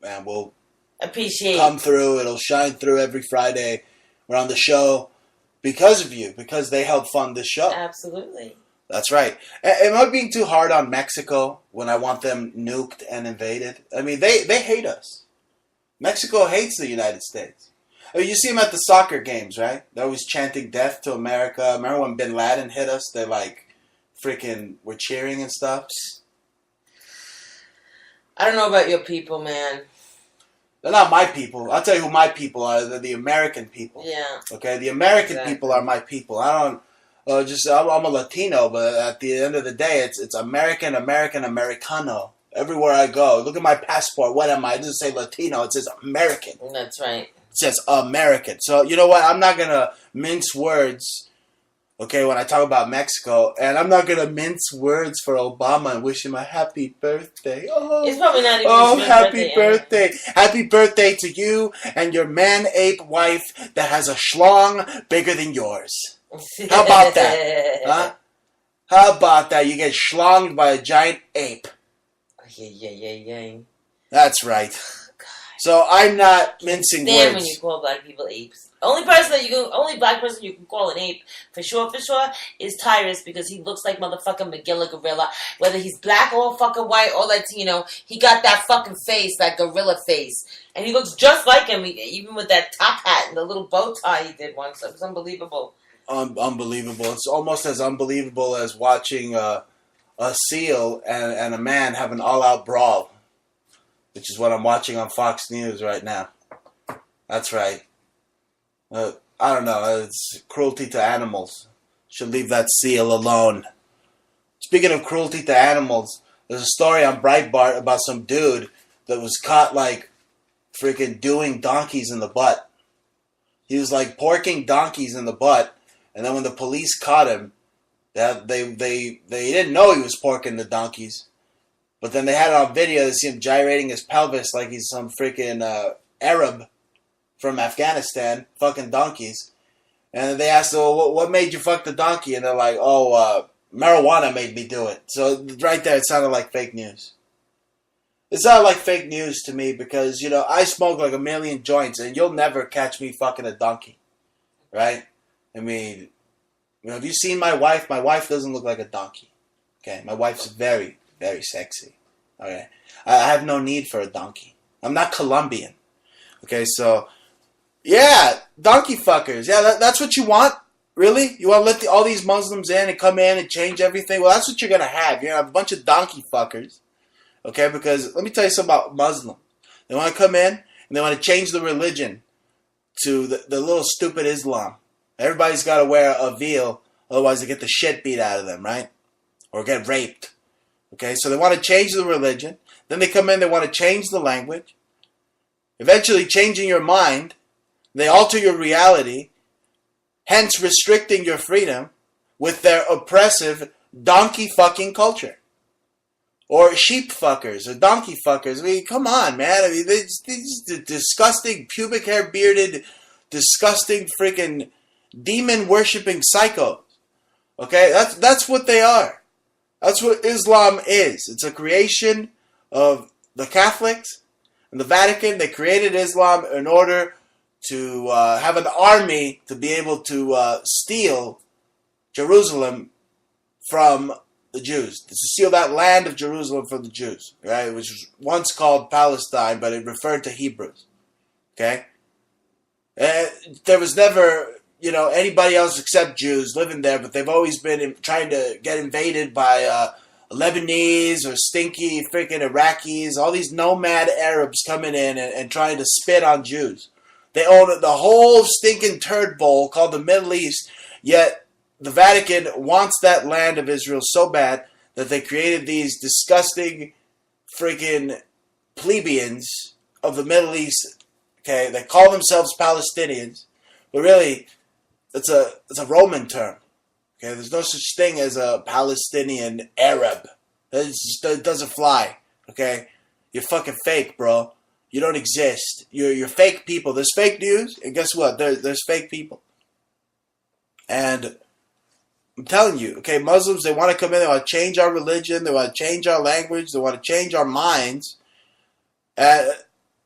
Speaker 5: And we'll come through. It'll shine through every Friday. We're on the show because of you, because they help fund this show.
Speaker 8: Absolutely.
Speaker 5: That's right. Am I being too hard on Mexico when I want them nuked and invaded? I mean, they hate us. Mexico hates the United States. I mean, you see them at the soccer games, right? They're always chanting death to America. Remember when Bin Laden hit us? They freaking were cheering and stuff.
Speaker 8: I don't know about your people, man.
Speaker 5: They're not my people. I'll tell you who my people are. They're the American people.
Speaker 8: Yeah.
Speaker 5: Okay? The American people are my people. I'm a Latino, but at the end of the day, it's American, Americano. Everywhere I go. Look at my passport. What am I? It doesn't say Latino. It says American.
Speaker 8: That's right.
Speaker 5: It says American. So, you know what? I'm not going to mince words, okay, when I talk about Mexico. And I'm not going to mince words for Obama and wish him a happy birthday. Oh,
Speaker 8: it's probably not even his
Speaker 5: happy birthday. Happy birthday to you and your man-ape wife that has a schlong bigger than yours. How about that? Huh? How about that? You get schlonged by a giant ape.
Speaker 8: Yeah.
Speaker 5: That's right. So I'm not mincing words.
Speaker 8: Damn when you call black people apes. Only black person you can call an ape for sure is Tyrus, because he looks like motherfucking Magilla Gorilla. Whether he's black or fucking white or Latino, he got that fucking face, that gorilla face. And he looks just like him, even with that top hat and the little bow tie he did once. It was unbelievable.
Speaker 5: Unbelievable. It's almost as unbelievable as watching a seal and a man have an all-out brawl, which is what I'm watching on Fox News right now. That's right. I don't know. It's cruelty to animals. Should leave that seal alone. Speaking of cruelty to animals, there's a story on Breitbart about some dude that was caught freaking doing donkeys in the butt. He was porking donkeys in the butt. And then when the police caught him, they didn't know he was porking the donkeys. But then they had it on video. They see him gyrating his pelvis like he's some freaking Arab from Afghanistan, fucking donkeys. And they asked him, well, what made you fuck the donkey? And they're like, marijuana made me do it. So right there, it sounded like fake news. It sounded like fake news to me because, I smoke like a million joints and you'll never catch me fucking a donkey. Right? I mean, have you seen my wife? My wife doesn't look like a donkey. Okay? My wife's very, very sexy. Okay? I have no need for a donkey. I'm not Colombian. Okay, so, yeah, donkey fuckers. Yeah, that's what you want? Really? You want to let all these Muslims in and come in and change everything? Well, that's what you're going to have. You're going to have a bunch of donkey fuckers. Okay, because let me tell you something about Muslims. They want to come in and they want to change the religion to the little stupid Islam. Everybody's got to wear a veil, otherwise they get the shit beat out of them, right? Or get raped. Okay, so they want to change the religion. Then they come in, they want to change the language. Eventually changing your mind. They alter your reality, hence restricting your freedom with their oppressive donkey fucking culture. Or sheep fuckers, or donkey fuckers. I mean, come on, man. I mean, these disgusting, pubic hair bearded, disgusting freaking demon worshipping psychos. Okay, that's what they are. That's what Islam is. It's a creation of the Catholics and the Vatican. They created Islam in order to have an army to be able to steal Jerusalem from the Jews. To steal that land of Jerusalem from the Jews, right? Which was once called Palestine, but it referred to Hebrews. Okay? There was never, anybody else except Jews living there, but they've always been trying to get invaded by Lebanese or stinky freaking Iraqis, all these nomad Arabs coming in and trying to spit on Jews. They own the whole stinking turd bowl called the Middle East, yet the Vatican wants that land of Israel so bad that they created these disgusting freaking plebeians of the Middle East. Okay, they call themselves Palestinians, but really, it's a Roman term. Okay, there's no such thing as a Palestinian Arab. It doesn't fly. Okay, you're fucking fake, bro. You don't exist. You're fake people. There's fake news, and guess what? There's fake people. And I'm telling you, okay, Muslims, they want to come in, they want to change our religion, they want to change our language, they want to change our minds. They're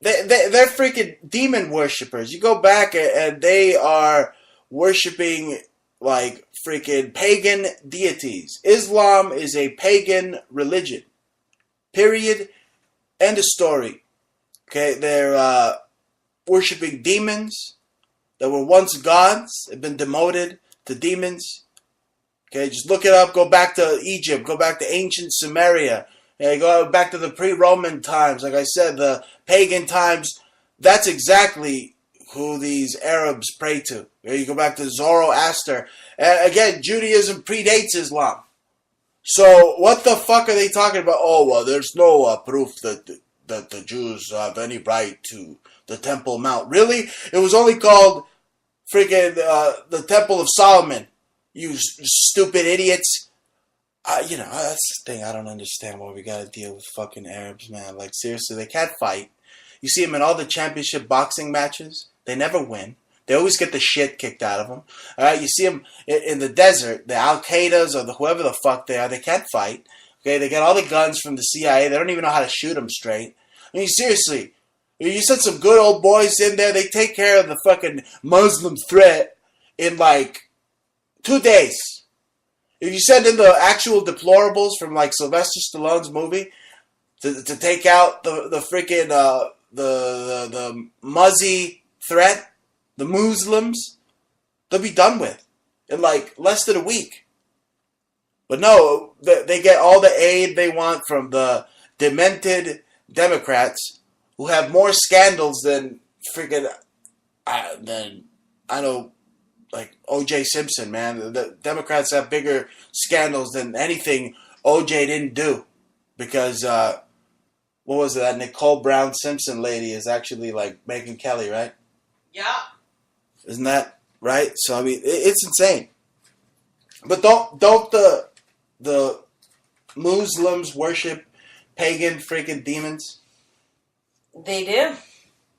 Speaker 5: freaking demon worshippers. You go back and they are worshipping like freaking pagan deities. Islam is a pagan religion. Period. End of story. Okay, they're worshipping demons that were once gods, have been demoted to demons. Okay, just look it up. Go back to Egypt. Go back to ancient Samaria. Okay, go back to the pre-Roman times. Like I said, the pagan times. That's exactly who these Arabs pray to. You go back to Zoroaster. And again, Judaism predates Islam. So what the fuck are they talking about? Oh, well, there's no proof that the Jews have any right to the Temple Mount. Really? It was only called freaking the Temple of Solomon. You stupid idiots. That's the thing. I don't understand why we gotta deal with fucking Arabs, man. Like, seriously, they can't fight. You see them in all the championship boxing matches. They never win. They always get the shit kicked out of them. All right, you see them in the desert, the Al-Qaedas or whoever the fuck they are. They can't fight. Okay, they get all the guns from the CIA. They don't even know how to shoot them straight. I mean, seriously, you send some good old boys in there. They take care of the fucking Muslim threat in like 2 days. If you send in the actual deplorables from like Sylvester Stallone's movie to take out the freaking the Muzzy threat, the Muslims, they'll be done with in like less than a week. But no, they get all the aid they want from the demented Democrats who have more scandals than freaking like O.J. Simpson, man. The Democrats have bigger scandals than anything O.J. didn't do. Because, what was it? That Nicole Brown Simpson lady is actually like Megyn Kelly, right?
Speaker 8: Yeah.
Speaker 5: Isn't that right? So, I mean, it's insane. But don't the Muslims worship pagan freaking demons?
Speaker 8: They do.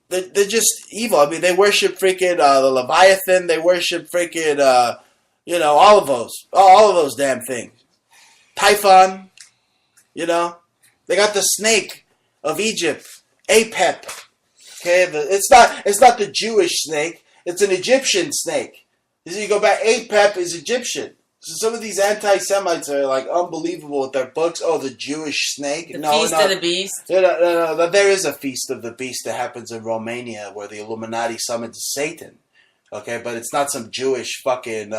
Speaker 5: They're just evil. I mean, they worship freaking the Leviathan. They worship freaking, all of those damn things. Typhon, they got the snake of Egypt, Apep. Okay, it's not the Jewish snake. It's an Egyptian snake. You go back, Apep is Egyptian. So some of these anti-Semites are like unbelievable with their books. Oh, the Jewish snake.
Speaker 8: Feast of the Beast.
Speaker 5: No. There is a Feast of the Beast that happens in Romania where the Illuminati summons Satan. Okay, but it's not some Jewish fucking,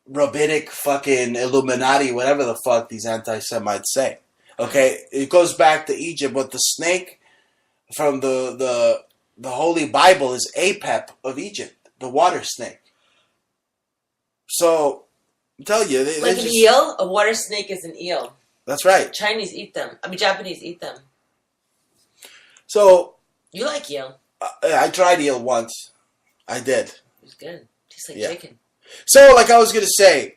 Speaker 5: rabbinic fucking Illuminati, whatever the fuck these anti-Semites say. Okay, it goes back to Egypt, but the snake from the Holy Bible is Apep of Egypt, the water snake. So, I'm telling you,
Speaker 8: Like an eel? A water snake is an eel.
Speaker 5: That's right.
Speaker 8: Chinese eat them. I mean, Japanese eat them.
Speaker 5: So...
Speaker 8: You like eel.
Speaker 5: I tried eel once. I did.
Speaker 8: It was good. Tastes like chicken.
Speaker 5: So, like I was going to say,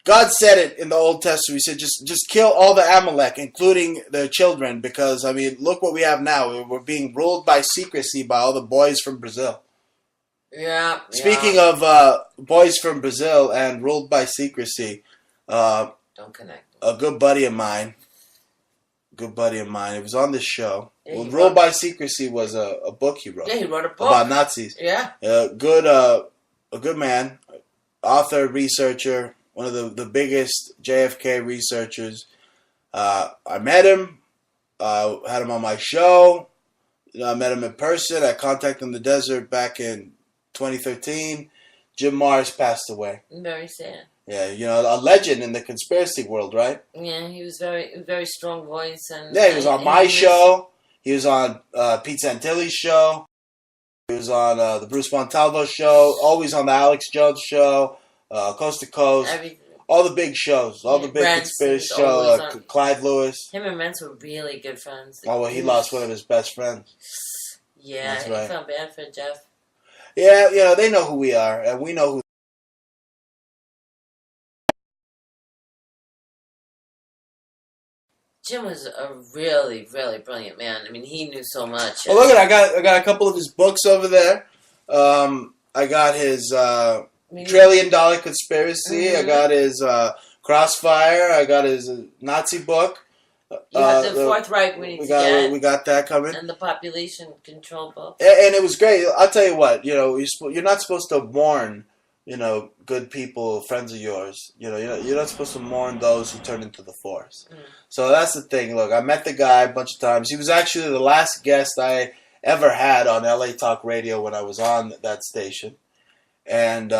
Speaker 5: God said it in the Old Testament. He said, just kill all the Amalek, including their children, because, I mean, look what we have now. We're being ruled by secrecy by all the boys from Brazil.
Speaker 8: Yeah.
Speaker 5: Speaking of boys from Brazil and ruled by secrecy,
Speaker 8: don't connect.
Speaker 5: A good buddy of mine, it was on this show. Yeah, Ruled by Secrecy was a book he wrote.
Speaker 8: Yeah, he wrote a book.
Speaker 5: About Nazis.
Speaker 8: Yeah.
Speaker 5: A good man, author, researcher, one of the biggest JFK researchers. I met him, had him on my show. I met him in person. I contacted him in the desert back in 2013. Jim Mars passed away.
Speaker 8: Very sad.
Speaker 5: Yeah, a legend in the conspiracy world, right?
Speaker 8: Yeah, he was very strong voice. And
Speaker 5: he was on my show. He was on Pete Santilli's show. He was on the Bruce Montalvo show. Always on the Alex Jones show. Coast to Coast. All the big shows. All the big conspiracy shows. Clyde Lewis.
Speaker 8: Him and Rents were really good friends.
Speaker 5: Oh, well, he lost one of his best friends.
Speaker 8: Yeah, that's right. I felt bad for Jeff.
Speaker 5: Yeah, they know who we are, and we know who.
Speaker 8: Jim was a really, really brilliant man. I mean, he knew so much.
Speaker 5: Well, look at I got a couple of his books over there. I got his $1 Trillion Conspiracy. Mm-hmm. I got his Crossfire. I got his Nazi book.
Speaker 8: You have the Fourth Reich we
Speaker 5: got that coming.
Speaker 8: And the population control book.
Speaker 5: And it was great. I'll tell you what. You're not supposed to mourn. Good people, friends of yours. You're not supposed to mourn those who turn into the Force. Mm. So that's the thing. Look, I met the guy a bunch of times. He was actually the last guest I ever had on LA Talk Radio when I was on that station. And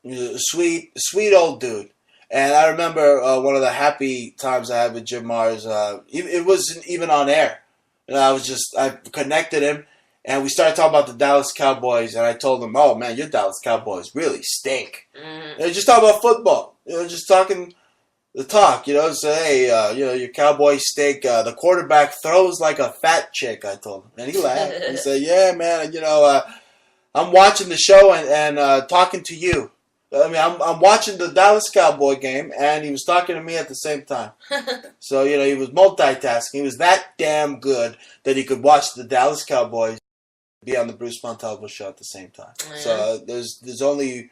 Speaker 5: he was a sweet old dude. And I remember one of the happy times I had with Jim Mars. It wasn't even on air. I connected him. And we started talking about the Dallas Cowboys, and I told him, "Oh man, your Dallas Cowboys really stink." Mm. They're just talking about football, just talking the talk, Say, hey, your Cowboys stink. The quarterback throws like a fat chick. I told him, and he laughed. He said, "Yeah, man, I'm watching the show and talking to you. I mean, I'm watching the Dallas Cowboy game, and he was talking to me at the same time. So he was multitasking. He was that damn good that he could watch the Dallas Cowboys." Be on the Bruce Montalvo show at the same time. Yeah. So there's only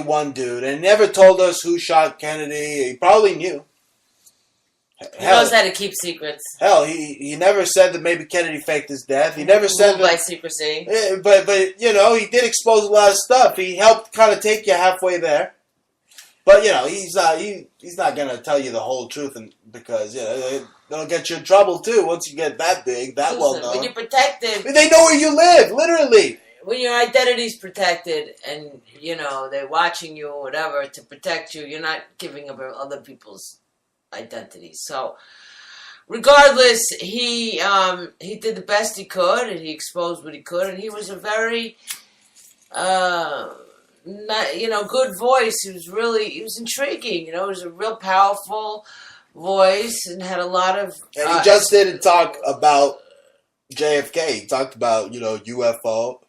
Speaker 5: one dude, and he never told us who shot Kennedy. He probably knew.
Speaker 8: He knows how to keep secrets.
Speaker 5: Hell, he never said that maybe Kennedy faked his death. He never said that
Speaker 8: by secrecy.
Speaker 5: But he did expose a lot of stuff. He helped kind of take you halfway there. But he's not gonna tell you the whole truth, because they'll get you in trouble too once you get that big, that well known.
Speaker 8: When you're protected,
Speaker 5: they know where you live, literally.
Speaker 8: When your identity's protected, and they're watching you or whatever to protect you, you're not giving up other people's identities. So, regardless, he did the best he could, and he exposed what he could, and he was a very good voice. He was intriguing. He was a real powerful voice and had a lot of.
Speaker 5: And he just didn't talk about JFK. He talked about UFO,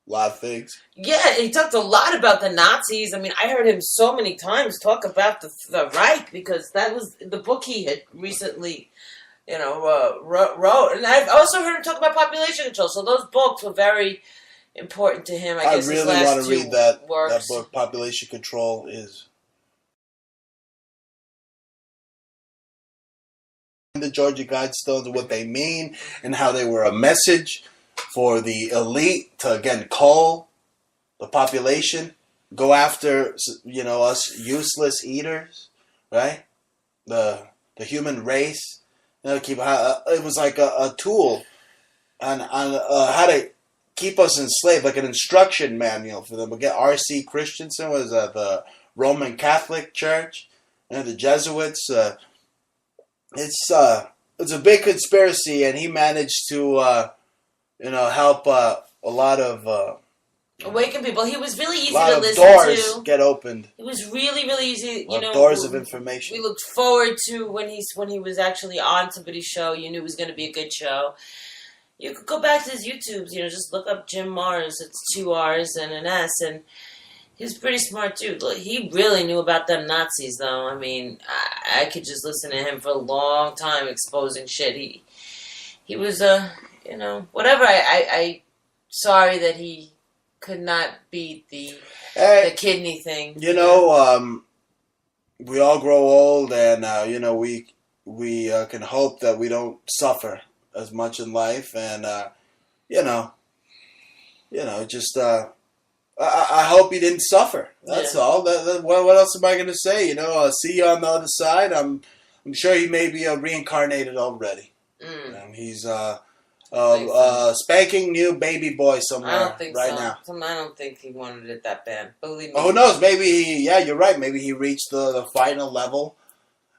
Speaker 5: a lot of things.
Speaker 8: Yeah, he talked a lot about the Nazis. I mean, I heard him so many times talk about the Reich, because that was the book he had recently, wrote. And I've also heard him talk about population control. So those books were very important to him. I guess
Speaker 5: really want to read that book. Population Control is the Georgia Guidestones and what they mean, and how they were a message for the elite to again cull the population, go after us useless eaters, right? The human race. It was like a tool on how to keep us enslaved, like an instruction manual for them. Again, R.C. Christensen was at the Roman Catholic Church, the Jesuits. It's a big conspiracy, and he managed to help a lot of
Speaker 8: Awaken people. He was really easy
Speaker 5: A lot
Speaker 8: to
Speaker 5: of
Speaker 8: listen
Speaker 5: doors
Speaker 8: to.
Speaker 5: get opened.
Speaker 8: It was really, really easy. You know,
Speaker 5: doors of information.
Speaker 8: We looked forward to when he was actually on somebody's show. You knew it was going to be a good show. You could go back to his YouTubes. You know, just look up Jim Mars. It's 2 R's and an S, and he was pretty smart dude. Look, he really knew about them Nazis, though. I mean, I could just listen to him for a long time exposing shit. He was you know, whatever. I sorry that he could not beat the kidney thing.
Speaker 5: You know, we all grow old, and you know, we can hope that we don't suffer as much in life, and you know, just I hope he didn't suffer. That's all. What else am I going to say? You know, I'll see you on the other side. I'm sure he may be reincarnated already. He's spanking new baby boy somewhere
Speaker 8: I don't think
Speaker 5: right
Speaker 8: so.
Speaker 5: now.
Speaker 8: I don't think he wanted it that bad. Believe me.
Speaker 5: Oh, who knows? Maybe you're right. Maybe he reached the final level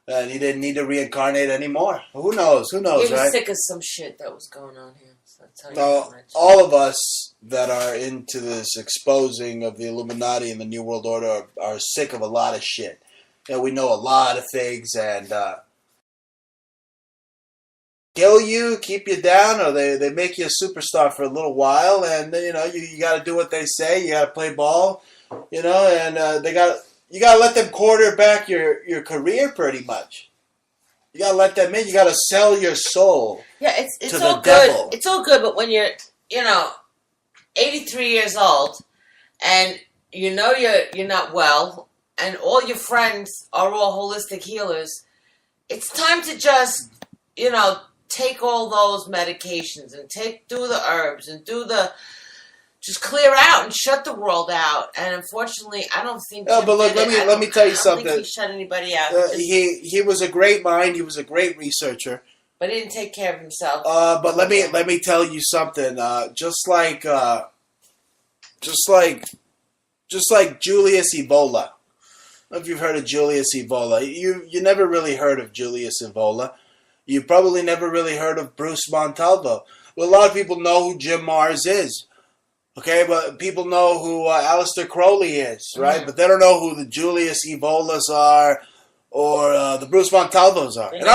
Speaker 5: and he didn't need to reincarnate anymore. Who knows? Who knows,
Speaker 8: He was
Speaker 5: right?
Speaker 8: sick of some shit that was going on here. So I'll tell you that much.
Speaker 5: All of us that are into this exposing of the Illuminati and the New World Order are sick of a lot of shit. You know, we know a lot of things, and kill you, keep you down, or they make you a superstar for a little while, and you know you got to do what they say. You got to play ball, you know, and you got to let them quarterback your career pretty much. You got to let them in. You got to sell your soul.
Speaker 8: Yeah, it's
Speaker 5: to
Speaker 8: all
Speaker 5: the
Speaker 8: good.
Speaker 5: devil.
Speaker 8: It's all good, but when you're 83 years old, and you know you're not well, and all your friends are all holistic healers, it's time to just take all those medications and do the herbs and just clear out and shut the world out. And unfortunately, I don't think.
Speaker 5: No, but look, let me tell you something.
Speaker 8: I don't think he shut anybody out.
Speaker 5: He was a great mind. He was a great researcher.
Speaker 8: But he didn't take care of himself.
Speaker 5: But let me tell you something. Just like Julius Evola. I don't know if you've heard of Julius Evola. You never really heard of Julius Evola. You probably never really heard of Bruce Montalvo. Well, a lot of people know who Jim Mars is. Okay, but people know who Aleister Crowley is, right? Mm-hmm. But they don't know who the Julius Evolas are or the Bruce Montalvos are. And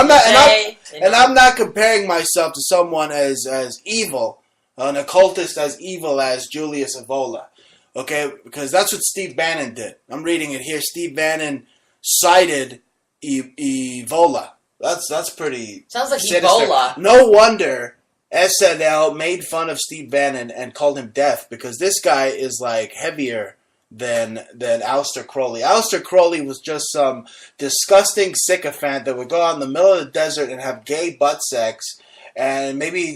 Speaker 5: I'm not comparing myself to someone as evil, an occultist as evil as Julius Evola. Okay, because that's what Steve Bannon did. I'm reading it here. Steve Bannon cited Evola. That's pretty.
Speaker 8: Sounds like
Speaker 5: sinister.
Speaker 8: Ebola.
Speaker 5: No wonder SNL made fun of Steve Bannon and called him deaf, because this guy is like heavier than Aleister Crowley. Aleister Crowley was just some disgusting sycophant that would go out in the middle of the desert and have gay butt sex, and maybe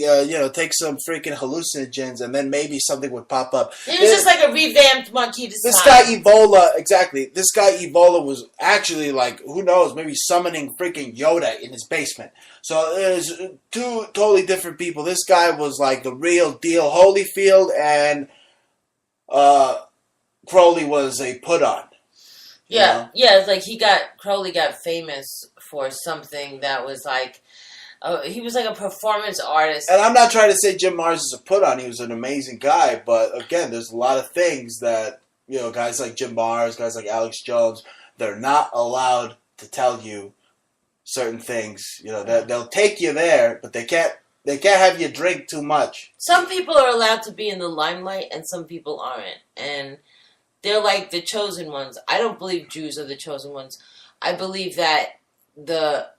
Speaker 5: take some freaking hallucinogens, and then maybe something would pop up.
Speaker 8: He was just like a revamped Marquis de Sade.
Speaker 5: This guy Ebola, exactly. This guy Ebola was actually like, who knows, maybe summoning freaking Yoda in his basement. So there's two totally different people. This guy was like the real deal Holyfield, and Crowley was a put on.
Speaker 8: Yeah, it's like Crowley got famous for something that was like. He was like a performance artist.
Speaker 5: And I'm not trying to say Jim Mars is a put-on. He was an amazing guy. But, again, there's a lot of things that, guys like Jim Mars, guys like Alex Jones, they're not allowed to tell you certain things. They'll take you there, but they can't have you drink too much.
Speaker 8: Some people are allowed to be in the limelight, and some people aren't. And they're like the chosen ones. I don't believe Jews are the chosen ones. I believe that the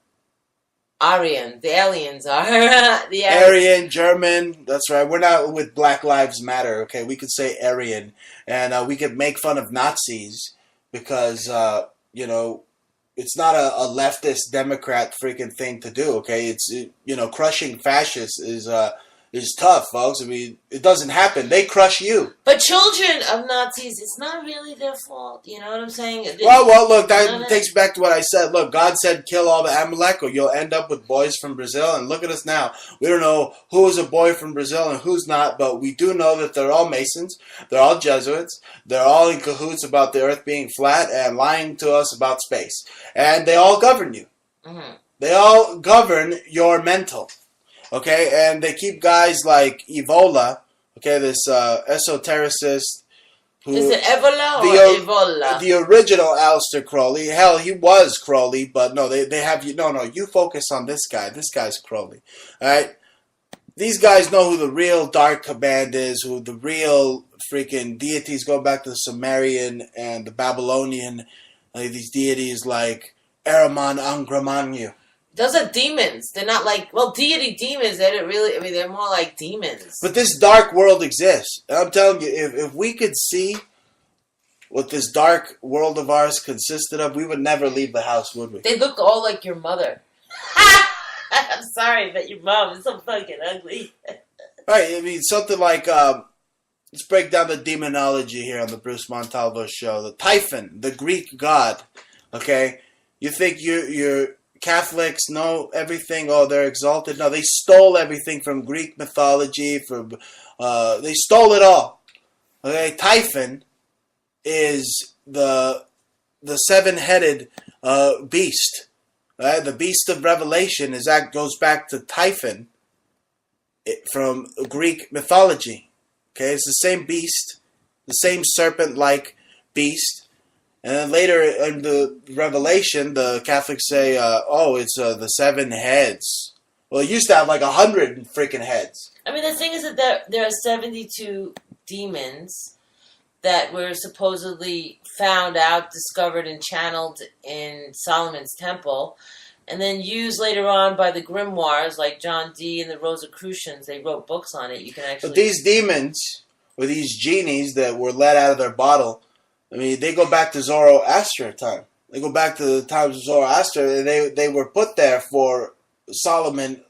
Speaker 8: aliens are.
Speaker 5: Aryan, German, that's right. We're not with Black Lives Matter, okay? We could say Aryan, and we could make fun of Nazis because, it's not a leftist Democrat freaking thing to do, okay? It's, crushing fascists is tough, folks. I mean, it doesn't happen. They crush you.
Speaker 8: But children of Nazis, it's not really their fault. You know what I'm saying?
Speaker 5: Well, look, that takes me back to what I said. Look, God said kill all the Amalek or you'll end up with boys from Brazil. And look at us now. We don't know who is a boy from Brazil and who's not, but we do know that they're all Masons. They're all Jesuits. They're all in cahoots about the earth being flat and lying to us about space. And they all govern you. Mm-hmm. They all govern your mental. Okay, and they keep guys like Evola, okay, this esotericist,
Speaker 8: Is it Evola or Evola?
Speaker 5: The original Aleister Crowley. Hell, he was Crowley, but no, they have you. No, you focus on this guy. This guy's Crowley. All right. These guys know who the real Dark Command is, who the real freaking deities go back to the Sumerian and the Babylonian. These deities like Ahriman Angramanyu.
Speaker 8: Those are demons. They're not like, well, deity demons. They don't really, I mean, they're more like demons.
Speaker 5: But this dark world exists. And I'm telling you, if we could see what this dark world of ours consisted of, we would never leave the house, would we?
Speaker 8: They look all like your mother. I'm sorry, but your mom is so fucking ugly.
Speaker 5: Right, I mean, something like, let's break down the demonology here on the Bruce Montalvo show. The Typhon, the Greek god, okay? You think you're Catholics know everything, oh, they're exalted. No, they stole everything from Greek mythology, they stole it all. Okay, Typhon is the seven-headed beast. Right? The beast of Revelation goes back to Typhon from Greek mythology. Okay, it's the same beast, the same serpent-like beast. And then later in the Revelation, the Catholics say, it's the seven heads. Well, it used to have like 100 freaking heads.
Speaker 8: I mean, the thing is that there are 72 demons that were supposedly found out, discovered, and channeled in Solomon's temple, and then used later on by the grimoires like John Dee and the Rosicrucians. They wrote books on it. You can actually.
Speaker 5: But these demons, or these genies that were let out of their bottle, I mean, they go back to Zoroaster time. They go back to the times of Zoroaster, and they were put there for Solomon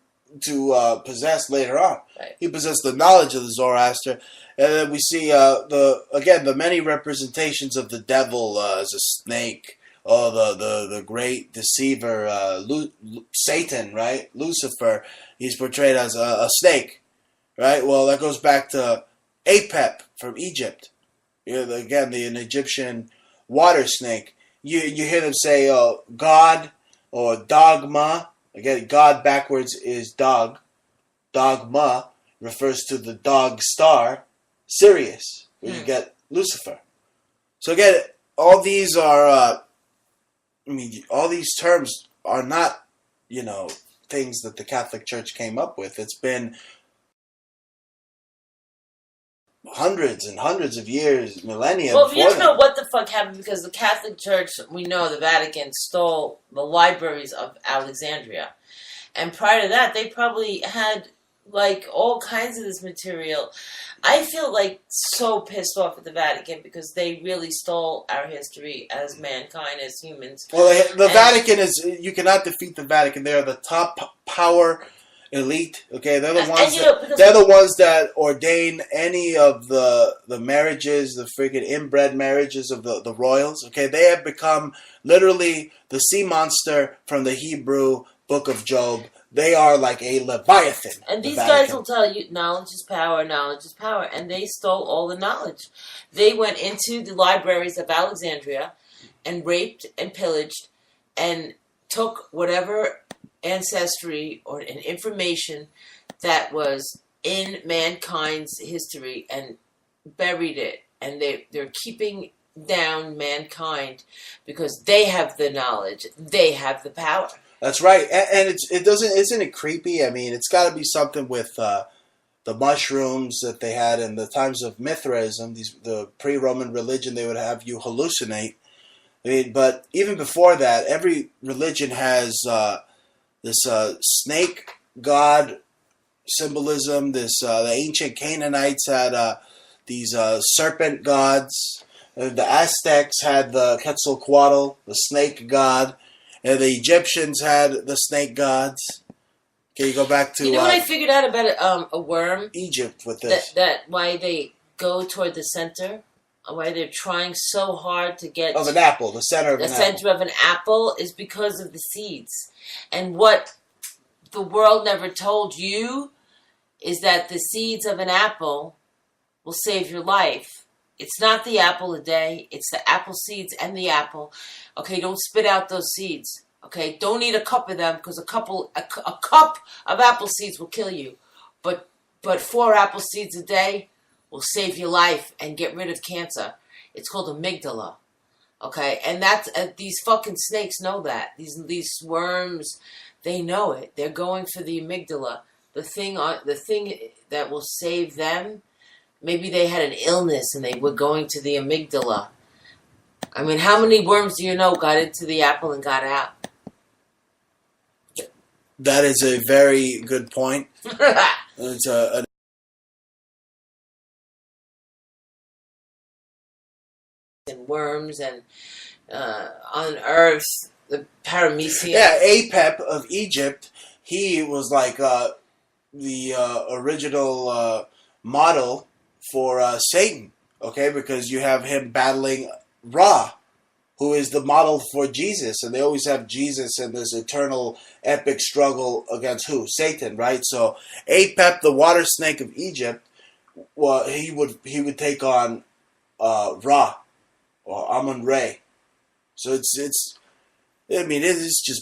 Speaker 5: to possess later on.
Speaker 8: Right.
Speaker 5: He possessed the knowledge of the Zoroaster. And then we see, the many representations of the devil as a snake. Oh, the great deceiver, Satan, right? Lucifer, he's portrayed as a snake, right? Well, that goes back to Apep from Egypt. Again, an Egyptian water snake. You hear them say, God or dogma. Again, God backwards is dog. Dogma refers to the dog star, Sirius, where you get Lucifer. So again, all these are, all these terms are not, things that the Catholic Church came up with. It's been hundreds and hundreds of years, millennia.
Speaker 8: Well, you don't know what the fuck happened because the Catholic Church, we know the Vatican stole the libraries of Alexandria. And prior to that, they probably had like all kinds of this material. I feel like so pissed off at the Vatican because they really stole our history as mankind, as humans.
Speaker 5: Well, the Vatican is, you cannot defeat the Vatican. They are the top power elite. Okay, they're the ones. They're the ones that ordain any of the marriages, the freaking inbred marriages of the royals. Okay, they have become literally the sea monster from the Hebrew book of Job. They are like a Leviathan.
Speaker 8: And these guys will tell you, knowledge is power, knowledge is power. And they stole all the knowledge. They went into the libraries of Alexandria and raped and pillaged and took whatever ancestry or an information that was in mankind's history and buried it. And they're keeping down mankind because they have the knowledge. They have the power.
Speaker 5: That's right, and isn't it creepy? I mean, it's got to be something with the mushrooms that they had in the times of Mithraism, the pre-Roman religion. They would have you hallucinate. I mean, but even before that, every religion has this snake god symbolism. The ancient Canaanites had these serpent gods. The Aztecs had the Quetzalcoatl, the snake god. And the Egyptians had the snake gods. Can you go back to...
Speaker 8: You know what I figured out about a worm?
Speaker 5: Egypt with this.
Speaker 8: That why they go toward the center? Why they're trying so hard to get...
Speaker 5: Of an apple, the center of an apple. The
Speaker 8: center of an apple is because of the seeds. And what the world never told you is that the seeds of an apple will save your life. It's not the apple a day. It's the apple seeds and the apple. Okay, don't spit out those seeds. Okay, don't eat a cup of them because a cup of apple seeds will kill you. But 4 apple seeds a day will save your life and get rid of cancer. It's called amygdala. Okay, and that's these fucking snakes know that. These worms, they know it. They're going for the amygdala, the thing that will save them. Maybe they had an illness and they were going to the amygdala. I mean, how many worms do you know got into the apple and got out?
Speaker 5: That is a very good point. It's
Speaker 8: and worms and unearthed the paramecium.
Speaker 5: Yeah, Apep of Egypt, he was like the original model for Satan, okay? Because you have him battling Ra, who is the model for Jesus, and they always have Jesus in this eternal epic struggle against who? Satan, right? So Apep, the water snake of Egypt, well, he would take on Ra or Amun-Re. So it's just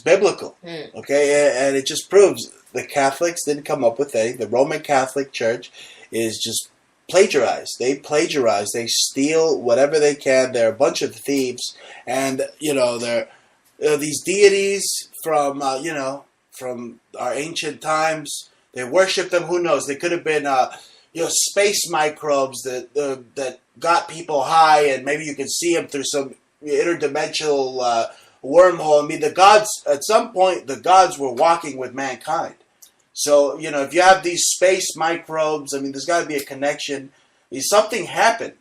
Speaker 5: biblical, okay? And it just proves the Catholics didn't come up with anything. The Roman Catholic Church is just plagiarized. They plagiarize. They steal whatever they can. They're a bunch of thieves, and they're these deities from from our ancient times. They worship them. Who knows? They could have been space microbes that got people high, and maybe you can see them through some interdimensional wormhole. I mean, the gods, at some point, the gods were walking with mankind. So, if you have these space microbes, I mean, there's got to be a connection. Something happened.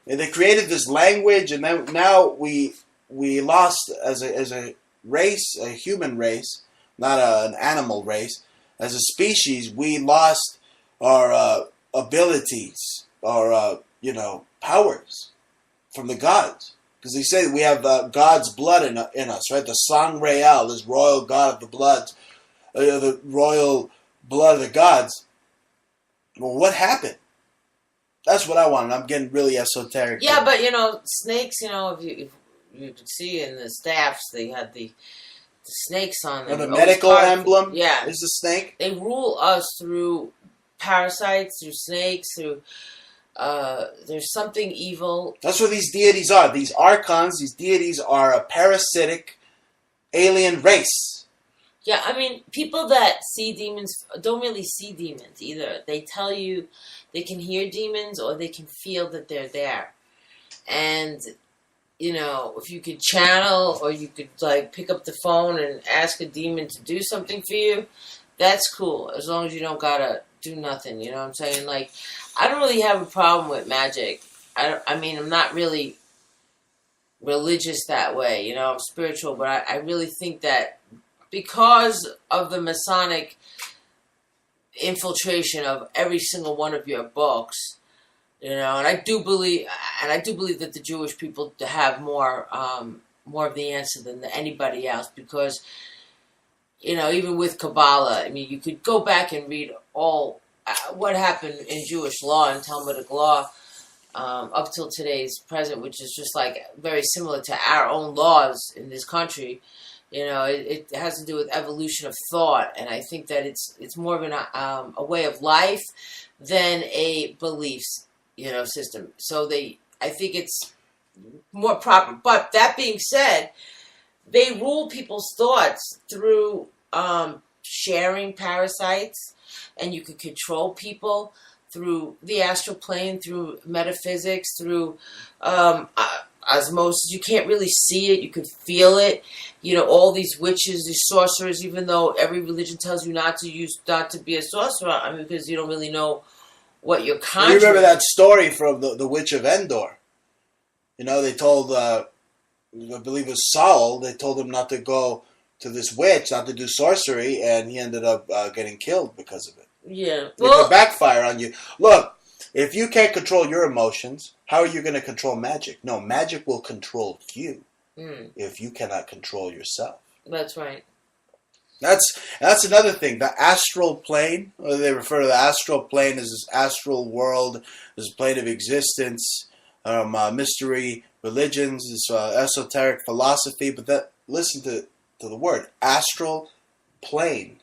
Speaker 5: And they created this language, and then now we lost as a race, a human race, not an animal race. As a species, we lost our abilities, our powers from the gods. Because they say we have God's blood in us, right? The Sang Real, this royal god of the blood, the royal blood of the gods. Well, what happened? That's what I wanted. I'm getting really esoteric.
Speaker 8: Yeah, but snakes. If you could see in the staffs, they had the snakes on them.
Speaker 5: The medical emblem.
Speaker 8: Yeah,
Speaker 5: is the snake.
Speaker 8: They rule us through parasites, through snakes, through. There's something evil.
Speaker 5: That's what these deities are. These archons, these deities are a parasitic alien race.
Speaker 8: Yeah, I mean, people that see demons don't really see demons either. They tell you they can hear demons or they can feel that they're there. And, if you could channel or you could, pick up the phone and ask a demon to do something for you, that's cool. As long as you don't gotta do nothing, you know what I'm saying? I don't really have a problem with magic. I'm not really religious that way, I'm spiritual, but I really think that because of the Masonic infiltration of every single one of your books, and I do believe that the Jewish people have more of the answer than anybody else, because even with Kabbalah, I mean, you could go back and read all what happened in Jewish law and Talmudic law up till today's present, which is just very similar to our own laws in this country. It has to do with evolution of thought, and I think that it's more of a way of life than a belief, system. So I think it's more proper. But that being said, they rule people's thoughts through sharing parasites, and you could control people through the astral plane, through metaphysics, through osmosis. You can't really see it, you could feel it. All these witches, these sorcerers, even though every religion tells you not to be a sorcerer, because you don't really know what you're conjuring.
Speaker 5: You remember that story from the Witch of Endor? They told, I believe it was Saul, they told him not to go to this witch, not to do sorcery, and he ended up getting killed because of it.
Speaker 8: Yeah.
Speaker 5: It could backfire on you. Look, if you can't control your emotions, how are you going to control magic? No, magic will control you if you cannot control yourself.
Speaker 8: That's right.
Speaker 5: That's another thing. The astral plane, or they refer to the astral plane as this astral world, this plane of existence, mystery religions, this esoteric philosophy. But listen to the word astral plane.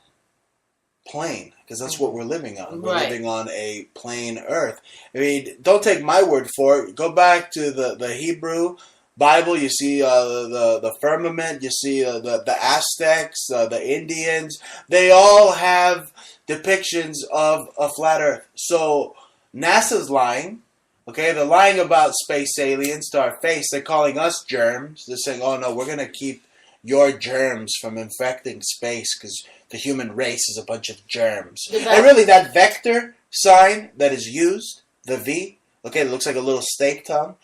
Speaker 5: plane, because that's what we're living on. We're
Speaker 8: Right.
Speaker 5: living on a plane Earth. I mean, don't take my word for it. Go back to the Hebrew Bible. You see the firmament. You see the Aztecs, the Indians. They all have depictions of a flat Earth. So NASA's lying. Okay, they're lying about space aliens to our face. They're calling us germs. They're saying, oh no, we're going to keep your germs from infecting space because the human race is a bunch of germs. And really, that vector sign that is used, the V, okay, it looks like a little steak tongue.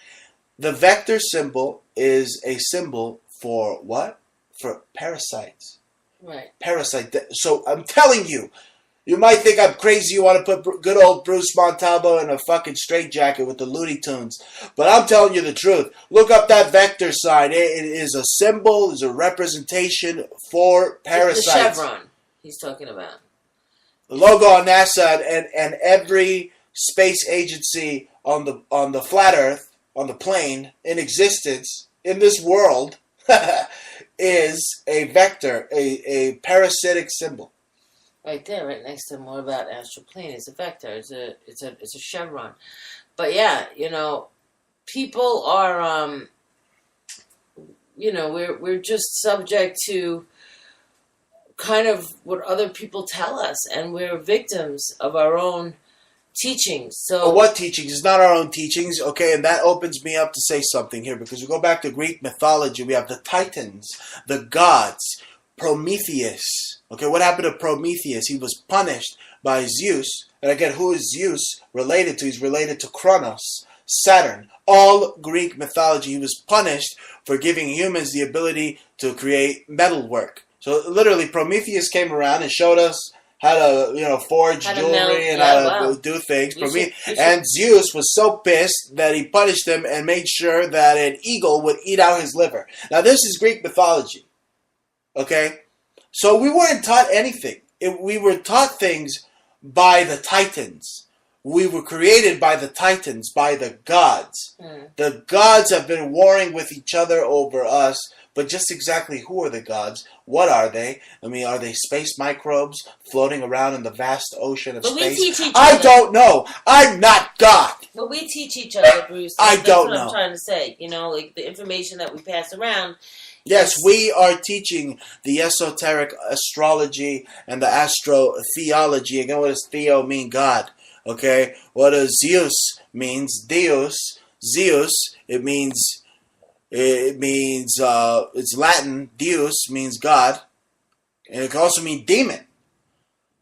Speaker 5: The vector symbol is a symbol for what? For parasites.
Speaker 8: Right.
Speaker 5: Parasite. So I'm telling you, you might think I'm crazy. You want to put good old Bruce Montalvo in a fucking straitjacket with the Looney Tunes. But I'm telling you the truth. Look up that vector sign. It is a symbol, is a representation for parasites.
Speaker 8: The chevron he's talking about.
Speaker 5: The logo on NASA and every space agency on the flat Earth, on the plane, in existence, in this world, is a vector, a parasitic symbol.
Speaker 8: Right there, right next to more about astral plane. It's a vector. It's a chevron. But yeah, people are we're just subject to kind of what other people tell us, and we're victims of our own teachings. So
Speaker 5: what teachings? It's not our own teachings, okay? And that opens me up to say something here, because we go back to Greek mythology. We have the Titans, the gods, Prometheus. Okay, what happened to Prometheus? He was punished by Zeus. And again, who is Zeus related to? He's related to Kronos, Saturn. All Greek mythology. He was punished for giving humans the ability to create metalwork. So literally, Prometheus came around and showed us how to, forge jewelry and how to do things. And Zeus was so pissed that he punished him and made sure that an eagle would eat out his liver. Now, this is Greek mythology. Okay? So we weren't taught anything. We were taught things by the Titans. We were created by the Titans, by the gods. The gods have been warring with each other over us, but just exactly who are the gods? What are they? I mean, are they space microbes floating around in the vast ocean of space?
Speaker 8: We teach each
Speaker 5: I
Speaker 8: other.
Speaker 5: Don't know. I'm not God.
Speaker 8: But we teach each other, Bruce.
Speaker 5: That's
Speaker 8: what I'm trying to say. Like the information that we pass around.
Speaker 5: Yes, we are teaching the esoteric astrology and the astrotheology. Again, what does theo mean? God. Okay? What does Zeus means? Deus. Zeus, it means it's Latin. Deus means God. And it can also mean demon.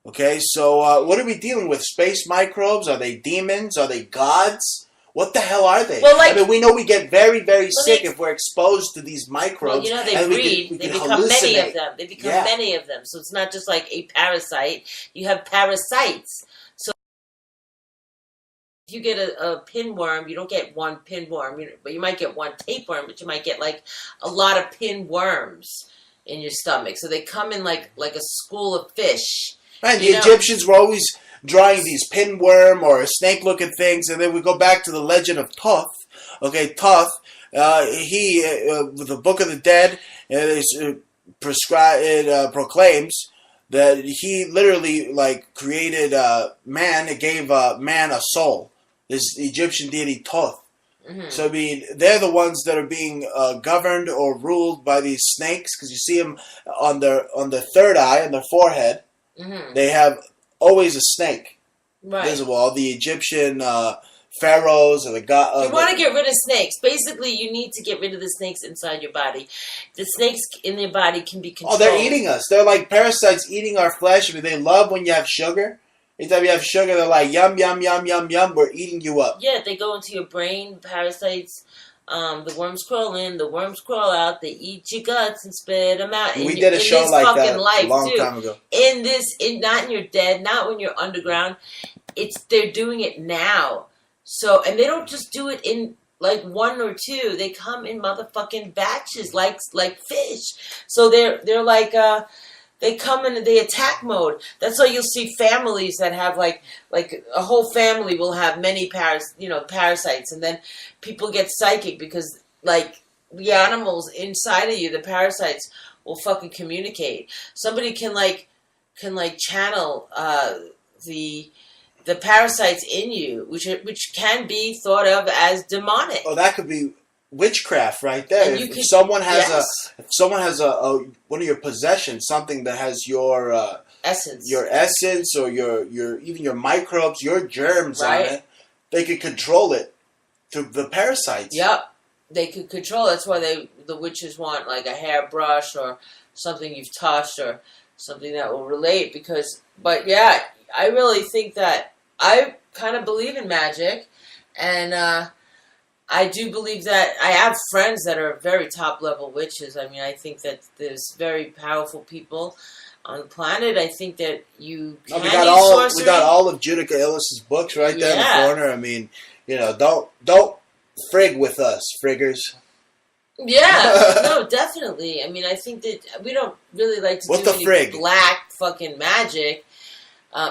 Speaker 5: Okay, so what are we dealing with? Space microbes? Are they demons? Are they gods? What the hell are they?
Speaker 8: Well,
Speaker 5: we know we get very, very sick if we're exposed to these microbes.
Speaker 8: Well, they breed. They become many of them. They become many of them. So it's not just like a parasite. You have parasites. So if you get a pinworm, you don't get one pinworm. But you might get one tapeworm, but you might get like a lot of pinworms in your stomach. So they come in like a school of fish.
Speaker 5: Right, the Egyptians were always drawing these pinworm or snake-looking things, and then we go back to the legend of Thoth. Okay, Thoth, he, the Book of the Dead, proclaims that he literally created man. It gave man a soul. This Egyptian deity Thoth. Mm-hmm. So I mean, they're the ones that are being governed or ruled by these snakes, because you see them on their third eye, on their forehead. Mm-hmm. They have always a snake visible. All the Egyptian pharaohs and the god.
Speaker 8: You want to get rid of snakes. Basically, you need to get rid of the snakes inside your body. The snakes in your body can be controlled.
Speaker 5: Oh, they're eating us. They're like parasites eating our flesh. I mean, they love when you have sugar. Anytime you have sugar, they're like, yum, yum, yum, yum, yum. We're eating you up.
Speaker 8: Yeah, they go into your brain. Parasites. The worms crawl in, the worms crawl out. They eat your guts and spit them out.
Speaker 5: We did a show like that a long time ago.
Speaker 8: Not in your dead, not when you're underground. They're doing it now. So, and they don't just do it in like one or two. They come in motherfucking batches, like fish. So they're like they come in the attack mode. That's why you'll see families that have like a whole family will have many parasites, and then people get psychic because the animals inside of you, the parasites, will fucking communicate. Somebody can can like channel the parasites in you, which can be thought of as demonic.
Speaker 5: Oh, that could be witchcraft right there.
Speaker 8: And
Speaker 5: If someone has
Speaker 8: yes.
Speaker 5: a one of your possessions, something that has your essence, or your even your microbes, your germs on it, they could control it through the parasites.
Speaker 8: Yep, they could control it. That's why the witches want like a hairbrush or something you've touched or something that will relate. But yeah, I really think that I kind of believe in magic, and I do believe that I have friends that are very top level witches. I mean, I think that there's very powerful people on the planet. I think that you can
Speaker 5: we got all of Judika Illis's books right there in the corner. I mean, don't frig with us, friggers.
Speaker 8: Yeah, no, definitely. I mean, I think that we don't really like to do any black fucking magic,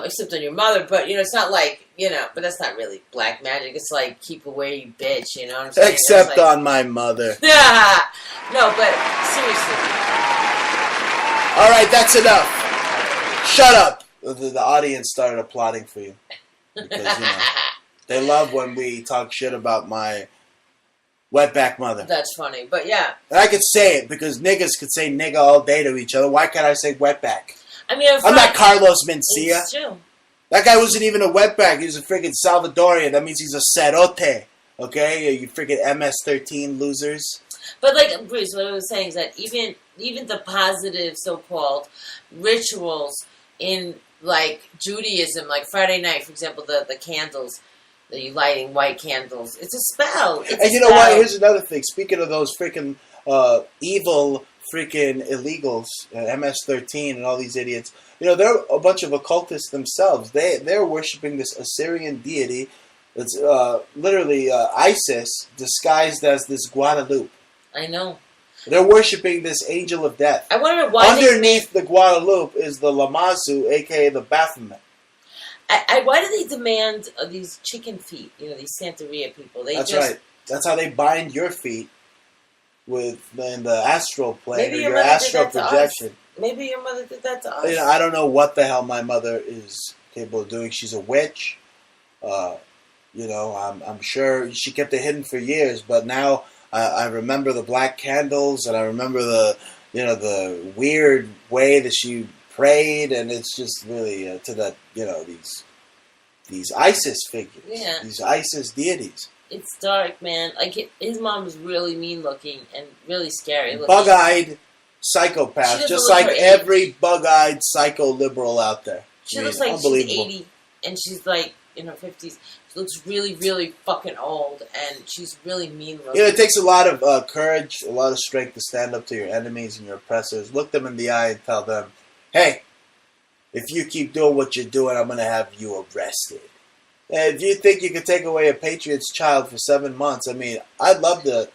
Speaker 8: except on your mother. But, it's not like, but that's not really black magic. It's like, keep away, you bitch, you know what I'm saying?
Speaker 5: Except on my mother.
Speaker 8: No, but seriously.
Speaker 5: All right, that's enough. Shut up. The audience started applauding for you. Because, they love when we talk shit about my wetback mother.
Speaker 8: That's funny, but yeah.
Speaker 5: And I could say it because niggas could say nigga all day to each other. Why can't I say wetback?
Speaker 8: I mean,
Speaker 5: I'm not Carlos Mencia.
Speaker 8: It's true.
Speaker 5: That guy wasn't even a wetback. He was a freaking Salvadorian. That means he's a cerote. Okay? You freaking MS-13 losers.
Speaker 8: But like, Bruce, what I was saying is that even the positive so-called rituals in, like, Judaism, like Friday night, for example, the candles, that you lighting white candles. It's a spell.
Speaker 5: And you know what? Here's another thing. Speaking of those freaking evil freaking illegals, MS-13 and all these idiots, they're a bunch of occultists themselves. They're worshiping this Assyrian deity. It's literally ISIS disguised as this Guadalupe.
Speaker 8: I know.
Speaker 5: They're worshiping this angel of death.
Speaker 8: I wonder why
Speaker 5: underneath the Guadalupe is the Lamazu, a.k.a. the Baphomet.
Speaker 8: Why do they demand these chicken feet? These Santeria people.
Speaker 5: That's right. That's how they bind your feet in the astral plane or your astral projection.
Speaker 8: Maybe your mother did that to us.
Speaker 5: I don't know what the hell my mother is capable of doing. She's a witch. I'm sure she kept it hidden for years, but now I remember the black candles, and I remember the weird way that she prayed, and it's just really to that these ISIS figures, these ISIS deities.
Speaker 8: It's dark, man. Like his mom is really mean looking and really scary.
Speaker 5: Bug-eyed psychopath, just like every bug-eyed psycho liberal out there.
Speaker 8: She looks like she's 80 and she's like in her 50s. She looks really, really fucking old, and she's really mean looking.
Speaker 5: It takes a lot of courage, a lot of strength to stand up to your enemies and your oppressors. Look them in the eye and tell them, hey, if you keep doing what you're doing, I'm going to have you arrested. And if you think you can take away a patriot's child for 7 months, I mean, I'd love to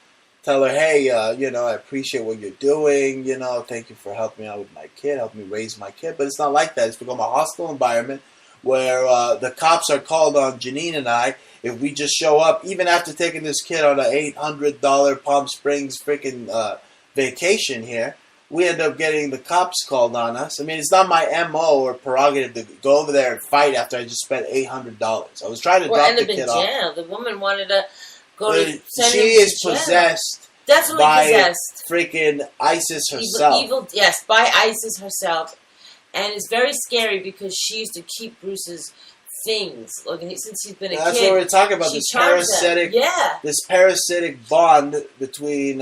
Speaker 5: tell her, hey, I appreciate what you're doing. Thank you for helping me out with my kid, helping me raise my kid. But it's not like that. It's become a hostile environment where the cops are called on Janine and I if we just show up, even after taking this kid on an $800 Palm Springs freaking vacation here. We end up getting the cops called on us. I mean, it's not my MO or prerogative to go over there and fight after I just spent $800. I was trying to drop the kid off.
Speaker 8: Jail. The woman wanted to go to
Speaker 5: she is possessed by freaking ISIS herself.
Speaker 8: Evil, yes, by ISIS herself. And it's very scary because she used to keep Bruce's things. Since he's been a kid.
Speaker 5: That's what we're talking about. This parasitic bond between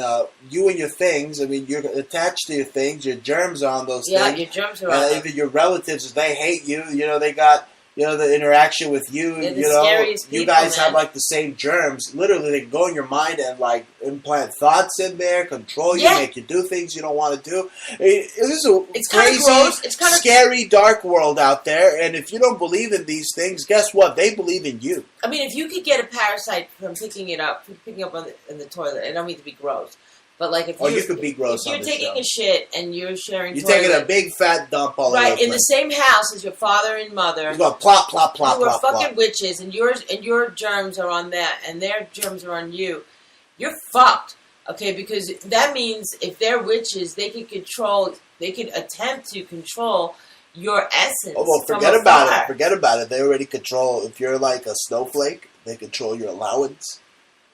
Speaker 5: you and your things. I mean, you're attached to your things. Your germs are on those things.
Speaker 8: Yeah, your germs are on them.
Speaker 5: Even your relatives, they hate you. They got the interaction with you.
Speaker 8: They're the scariest people,
Speaker 5: you guys have like the same germs. Literally, they go in your mind and like implant thoughts in there, control you, make you do things you don't want to do. It's crazy, it's scary, dark world out there. And if you don't believe in these things, guess what? They believe in you.
Speaker 8: I mean, if you could get a parasite from picking up in the toilet, I don't mean to be gross. But like if
Speaker 5: you could be gross.
Speaker 8: If you're taking a shit and you're sharing,
Speaker 5: you're taking a big fat dump all over
Speaker 8: in the same house as your father and mother.
Speaker 5: You're going plop, plop, plop,
Speaker 8: you
Speaker 5: plop,
Speaker 8: are fucking witches, and your germs are on that, and their germs are on you. You're fucked, okay? Because that means if they're witches, they can attempt to control your essence.
Speaker 5: Oh, well, forget about it. Forget about it. They already control. If you're like a snowflake, they control your allowance.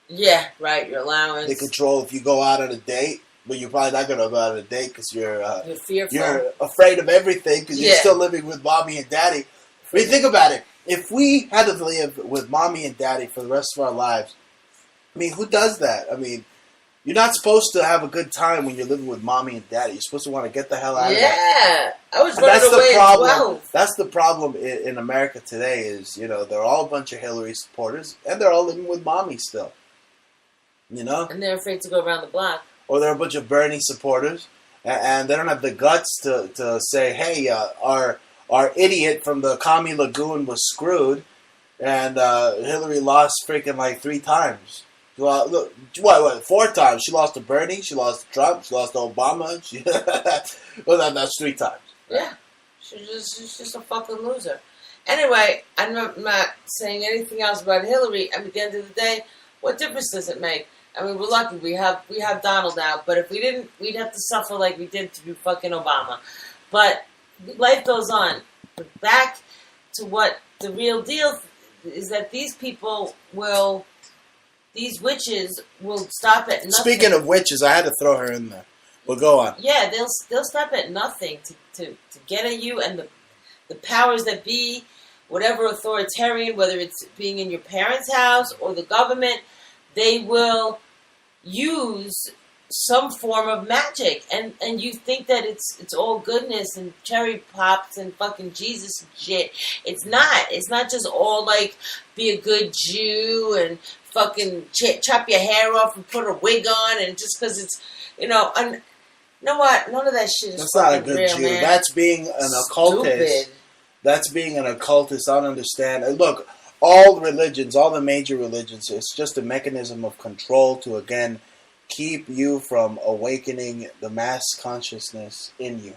Speaker 8: Yeah, right. Your allowance.
Speaker 5: They control if you go out on a date, but you're probably not going to go out on a date because you're
Speaker 8: fearful.
Speaker 5: You're afraid of everything because you're still living with mommy and daddy. I mean, think about it. If we had to live with mommy and daddy for the rest of our lives, I mean, who does that? I mean, you're not supposed to have a good time when you're living with mommy and daddy. You're supposed to want to get the hell out of there.
Speaker 8: Yeah, I was running away at 12.
Speaker 5: That's the problem in America today is, they're all a bunch of Hillary supporters, and they're all living with mommy still. And
Speaker 8: they're afraid to go around the block.
Speaker 5: Or they're a bunch of Bernie supporters, and they don't have the guts to say, hey, our idiot from the Commie Lagoon was screwed, and Hillary lost freaking like 3 times. Look, what, 4 times? She lost to Bernie, she lost to Trump, she lost to Obama. Well, that's 3 times.
Speaker 8: Yeah, she's just a fucking loser. Anyway, I'm not saying anything else about Hillary. I mean, at the end of the day, what difference does it make? I mean, we're lucky. We have Donald now, but if we didn't, we'd have to suffer like we did to fucking Obama. But life goes on. But back to what the real deal is, that these witches will stop at nothing.
Speaker 5: Speaking of witches, I had to throw her in there. Well, go on.
Speaker 8: Yeah, they'll stop at nothing to get at you, and the powers that be, whatever authoritarian, whether it's being in your parents' house or the government, they will use some form of magic, and you think that it's all goodness and cherry pops and fucking Jesus and shit. It's not. It's not just all like be a good Jew and fucking chop your hair off and put a wig on, and just because it's you know what? None of that shit is.
Speaker 5: That's not a good
Speaker 8: real,
Speaker 5: Jew.
Speaker 8: Man.
Speaker 5: That's being an occultist.
Speaker 8: Stupid.
Speaker 5: That's being an occultist. I don't understand. And look, all religions, all the major religions, it's just a mechanism of control to, again, keep you from awakening the mass consciousness in you.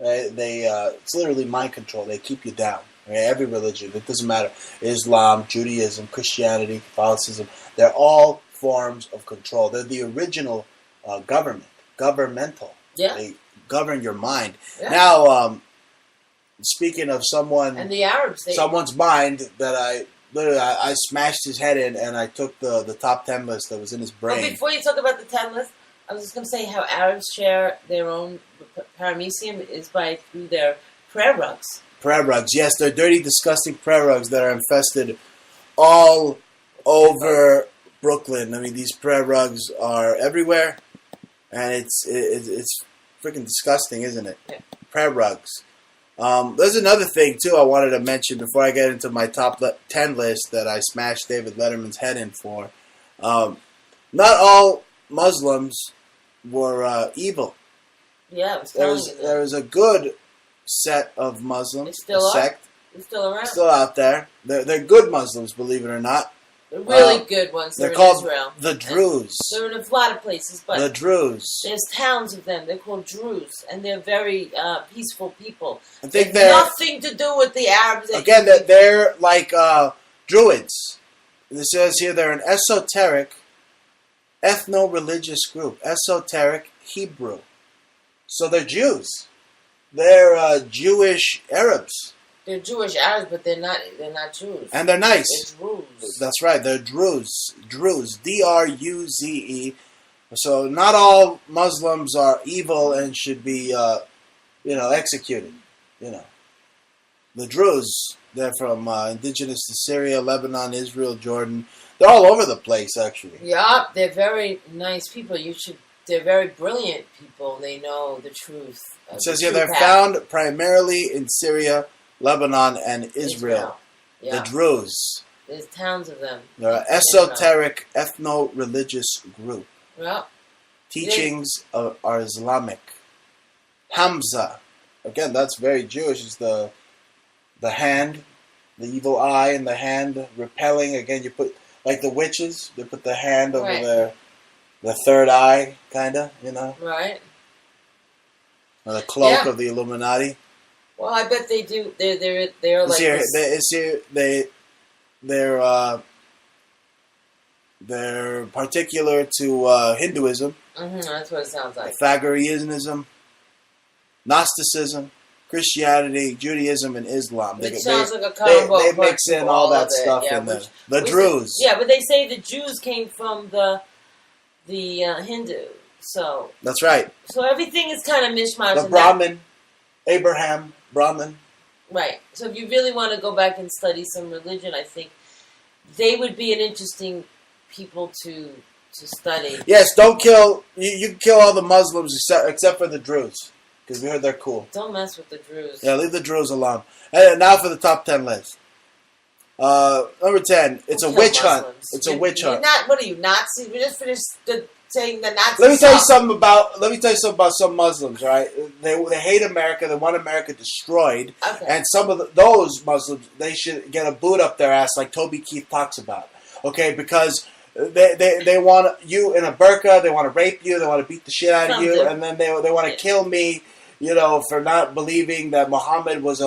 Speaker 5: Right? It's literally mind control. They keep you down. Right? Every religion, it doesn't matter. Islam, Judaism, Christianity, Catholicism, they're all forms of control. They're the original governmental.
Speaker 8: Yeah.
Speaker 5: They govern your mind.
Speaker 8: Yeah.
Speaker 5: Now, speaking of someone
Speaker 8: and the Arabs,
Speaker 5: someone's mind that I smashed his head in, and I took the top 10 list that was in his brain.
Speaker 8: Well, before you talk about the 10 list, I was just going to say how Arabs share their own paramecium is through their prayer rugs.
Speaker 5: Prayer rugs, yes, they're dirty, disgusting prayer rugs that are infested all over Brooklyn. I mean, these prayer rugs are everywhere, and it's freaking disgusting, isn't it?
Speaker 8: Yeah.
Speaker 5: Prayer rugs. There's another thing, too, I wanted to mention before I get into my top 10 list that I smashed David Letterman's head in for. Not all Muslims were evil.
Speaker 8: Yeah, I was telling you that.
Speaker 5: There was a good set of Muslims, sect.
Speaker 8: They're still around.
Speaker 5: Still out there. They're good Muslims, believe it or not.
Speaker 8: They're really good ones.
Speaker 5: They're
Speaker 8: in
Speaker 5: called
Speaker 8: Israel.
Speaker 5: the Druze.
Speaker 8: They're in a lot of places, but
Speaker 5: the Druze.
Speaker 8: There's towns of them. They're called Druze, and they're very peaceful people.
Speaker 5: I think
Speaker 8: they're nothing to do with the Arabs.
Speaker 5: Again, they're like Druids. It says here they're an esoteric, ethno-religious group. Esoteric Hebrew. So they're Jews. They're Jewish Arabs.
Speaker 8: They're Jewish Arabs, but they're not Jews.
Speaker 5: And they're nice.
Speaker 8: They're Druze.
Speaker 5: That's right. They're Druze. Druze. D-R-U-Z-E. So not all Muslims are evil and should be, executed. The Druze, they're from indigenous to Syria, Lebanon, Israel, Jordan. They're all over the place, actually.
Speaker 8: Yeah, they're very nice people. They're very brilliant people. They know the truth.
Speaker 5: It says here they're found primarily in Syria, Lebanon, and Israel.
Speaker 8: Yeah.
Speaker 5: The Druze.
Speaker 8: There's towns of them.
Speaker 5: They're an esoteric, ethno-religious group.
Speaker 8: Yeah.
Speaker 5: Teachings are Islamic. Hamza. Again, that's very Jewish. It's the hand, the evil eye in the hand, repelling. Again, you put, like the witches, they put the hand over the third eye, kind of,
Speaker 8: Right.
Speaker 5: Or the cloak of the Illuminati.
Speaker 8: Well, I bet they do. They're like
Speaker 5: they're particular to Hinduism.
Speaker 8: That's what it sounds like.
Speaker 5: Pythagoreanism, Gnosticism, Christianity, Judaism, and Islam.
Speaker 8: It sounds like a combo.
Speaker 5: They mix in all that stuff in there. The Druze.
Speaker 8: Yeah, but they say the Jews came from the Hindu. So
Speaker 5: that's right.
Speaker 8: So everything is kind of mishmash.
Speaker 5: The Brahmin, Abraham, Brahmin.
Speaker 8: Right. So if you really want to go back and study some religion, I think they would be an interesting people to study.
Speaker 5: Yes, don't kill. You can kill all the Muslims except for the Druze, because we heard they're cool.
Speaker 8: Don't mess with the Druze.
Speaker 5: Yeah, leave the Druze alone. And now for the top 10 list. Number 10. It's a witch hunt. It's a witch hunt.
Speaker 8: What are you, Nazis? We just finished saying the Nazis.
Speaker 5: Let me tell you something about some Muslims. Right? They hate America. They want America destroyed.
Speaker 8: Okay.
Speaker 5: And some of those Muslims, they should get a boot up their ass, like Toby Keith talks about. Okay, because they want you in a burqa. They want to rape you. They want to beat the shit out of you, and then they want to kill me. For not believing that Muhammad was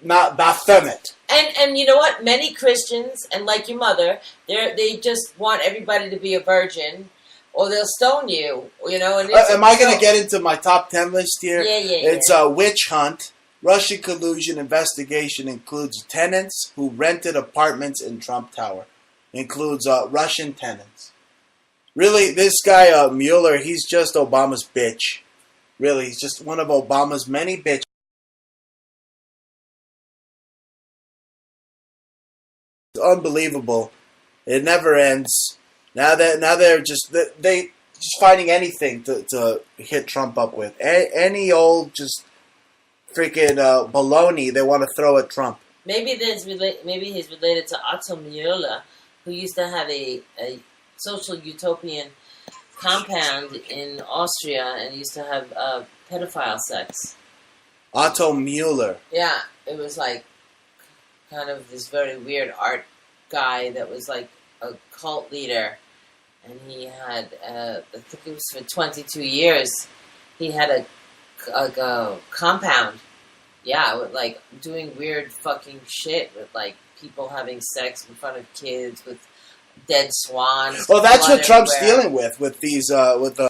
Speaker 5: not Baphomet.
Speaker 8: And you know what? Many Christians, and like your mother, they just want everybody to be a virgin, or they'll stone you. And
Speaker 5: am I going to get into my top 10 list here?
Speaker 8: Yeah.
Speaker 5: It's a witch hunt. Russian collusion investigation includes tenants who rented apartments in Trump Tower. Includes Russian tenants. Really, this guy Mueller, he's just Obama's bitch. Really, he's just one of Obama's many bitches. It's unbelievable. It never ends. Now they're just finding anything to hit Trump up with. Any old just freaking baloney they want to throw at Trump.
Speaker 8: Maybe he's related to Otto Mueller, who used to have a social utopian compound in Austria and used to have pedophile sex.
Speaker 5: Otto Mueller.
Speaker 8: Yeah, it was like kind of this very weird art guy that was like a cult leader, and he had I think it was for 22 years. He had a compound, yeah, with like doing weird fucking shit with like people having sex in front of kids with dead swans.
Speaker 5: Well, that's what Trump's dealing with these with the.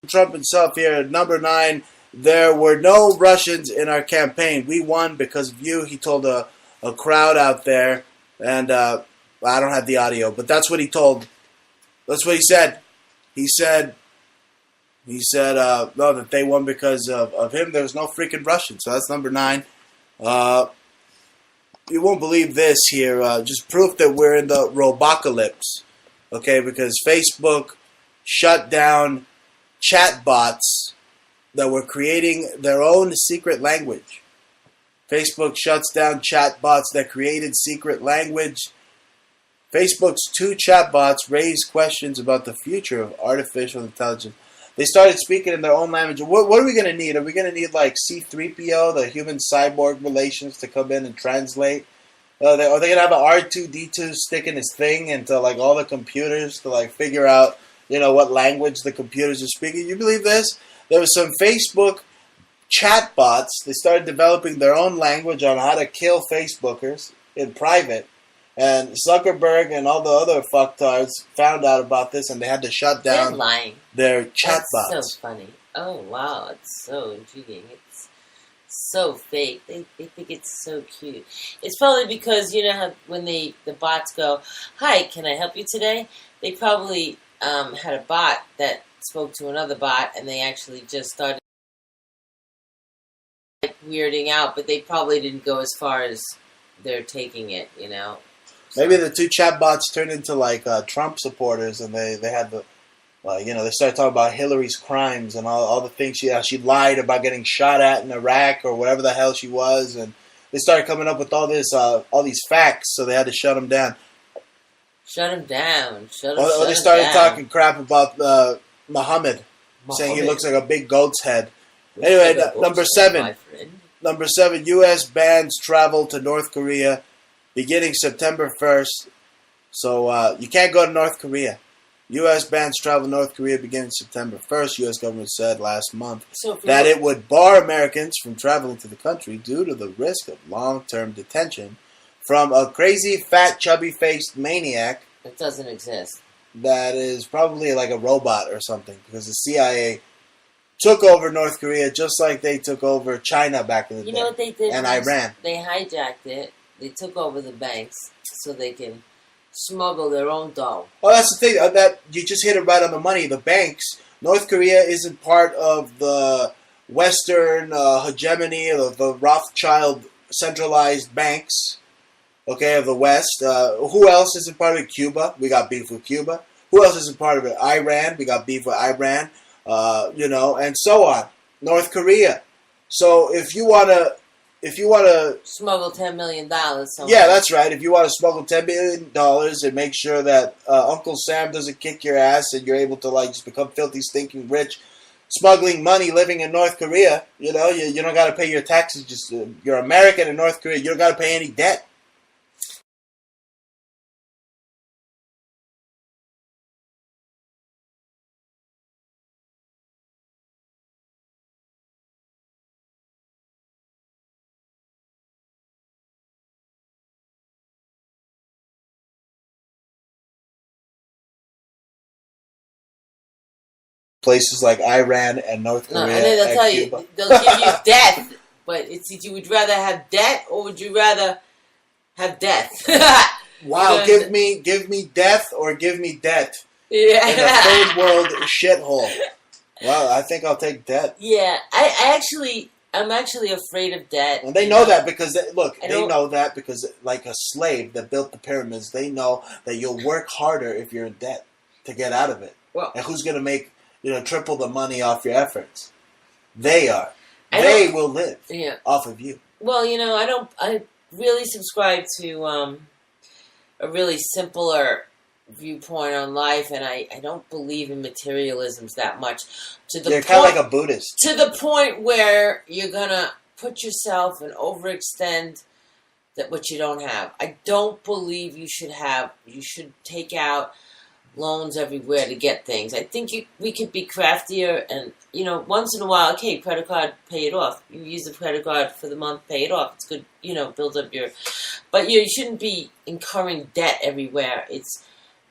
Speaker 5: Trump himself here, number 9. There were no Russians in our campaign. We won because of you. He told a crowd out there, and I don't have the audio, but that's what he told. That's what he said. He said no, that they won because of him. There was no freaking Russians. So that's number 9. You won't believe this here. Just proof that we're in the robocalypse. Okay, because Facebook shut down chatbots that were creating their own secret language. Facebook shuts down chatbots that created secret language. Facebook's 2 chatbots raised questions about the future of artificial intelligence. They started speaking in their own language. What are we going to need? Are we going to need like C-3PO, the human cyborg relations, to come in and translate? Are they going to have an R2-D2 sticking his thing into like all the computers to like figure out, what language the computers are speaking? You believe this? There was some Facebook chatbots. They started developing their own language on how to kill Facebookers in private. And Zuckerberg and all the other fucktards found out about this, and they had to shut down their chatbots.
Speaker 8: That's so funny. Oh, wow. It's so intriguing. It's so fake. They think it's so cute. It's probably because, how when the bots go, "Hi, can I help you today?" They probably had a bot that spoke to another bot, and they actually just started weirding out, but they probably didn't go as far as they're taking it, So.
Speaker 5: Maybe the 2 chatbots turned into like Trump supporters, and they had the, they started talking about Hillary's crimes and all the things she lied about getting shot at in Iraq or whatever the hell she was, and they started coming up with all these facts, so they had to shut them down.
Speaker 8: Shut him down.
Speaker 5: Or they started talking crap about Muhammad, saying he looks like a big goat's head. Anyway, number 7. Number 7, U.S. bans travel to North Korea beginning September 1st. So you can't go to North Korea. U.S. bans travel to North Korea beginning September 1st. U.S. government said last month that it would bar Americans from traveling to the country due to the risk of long-term detention from a crazy, fat, chubby-faced maniac.
Speaker 8: It doesn't exist.
Speaker 5: that is probably like a robot or something, because the CIA took over North Korea just like they took over China back in the day.
Speaker 8: You know what they did?
Speaker 5: And Iran.
Speaker 8: They hijacked it. They took over the banks so they can smuggle their own dough.
Speaker 5: Well, that's the thing. That you just hit it right on the money. The banks. North Korea isn't part of the Western hegemony of the Rothschild centralized banks. Okay, of the West. Who else isn't part of it? Cuba. We got beef with Cuba. Who else isn't part of it? Iran. We got beef with Iran. And so on. North Korea. So if you wanna
Speaker 8: smuggle $10 million.
Speaker 5: Yeah, that's right. If you want to smuggle $10 million and make sure that Uncle Sam doesn't kick your ass and you're able to just become filthy, stinking rich, smuggling money, living in North Korea, you don't got to pay your taxes. Just you're American in North Korea. You don't got to pay any debt. Places like Iran and North Korea
Speaker 8: and then they'll tell
Speaker 5: Cuba.
Speaker 8: you, they'll give you death. But you would rather have debt, or would you rather have death?
Speaker 5: Wow, give me death or give me debt.
Speaker 8: Yeah.
Speaker 5: In a third world shithole. Well, I think I'll take debt.
Speaker 8: Yeah, I'm actually afraid of debt.
Speaker 5: And they know that because, they know that because, like a slave that built the pyramids, they know that you'll work harder if you're in debt to get out of it.
Speaker 8: Well,
Speaker 5: and who's going to make, triple the money off your efforts? They are. They will live off of you.
Speaker 8: Well, I really subscribe to a really simpler viewpoint on life, and I don't believe in materialisms that much.
Speaker 5: You're kind of like a Buddhist.
Speaker 8: To the point where you're going to put yourself and overextend what you don't have. I don't believe you should take out loans everywhere to get things. I think we could be craftier and, once in a while, okay, credit card, pay it off. You use the credit card for the month, pay it off. It's good, build up but you shouldn't be incurring debt everywhere. It's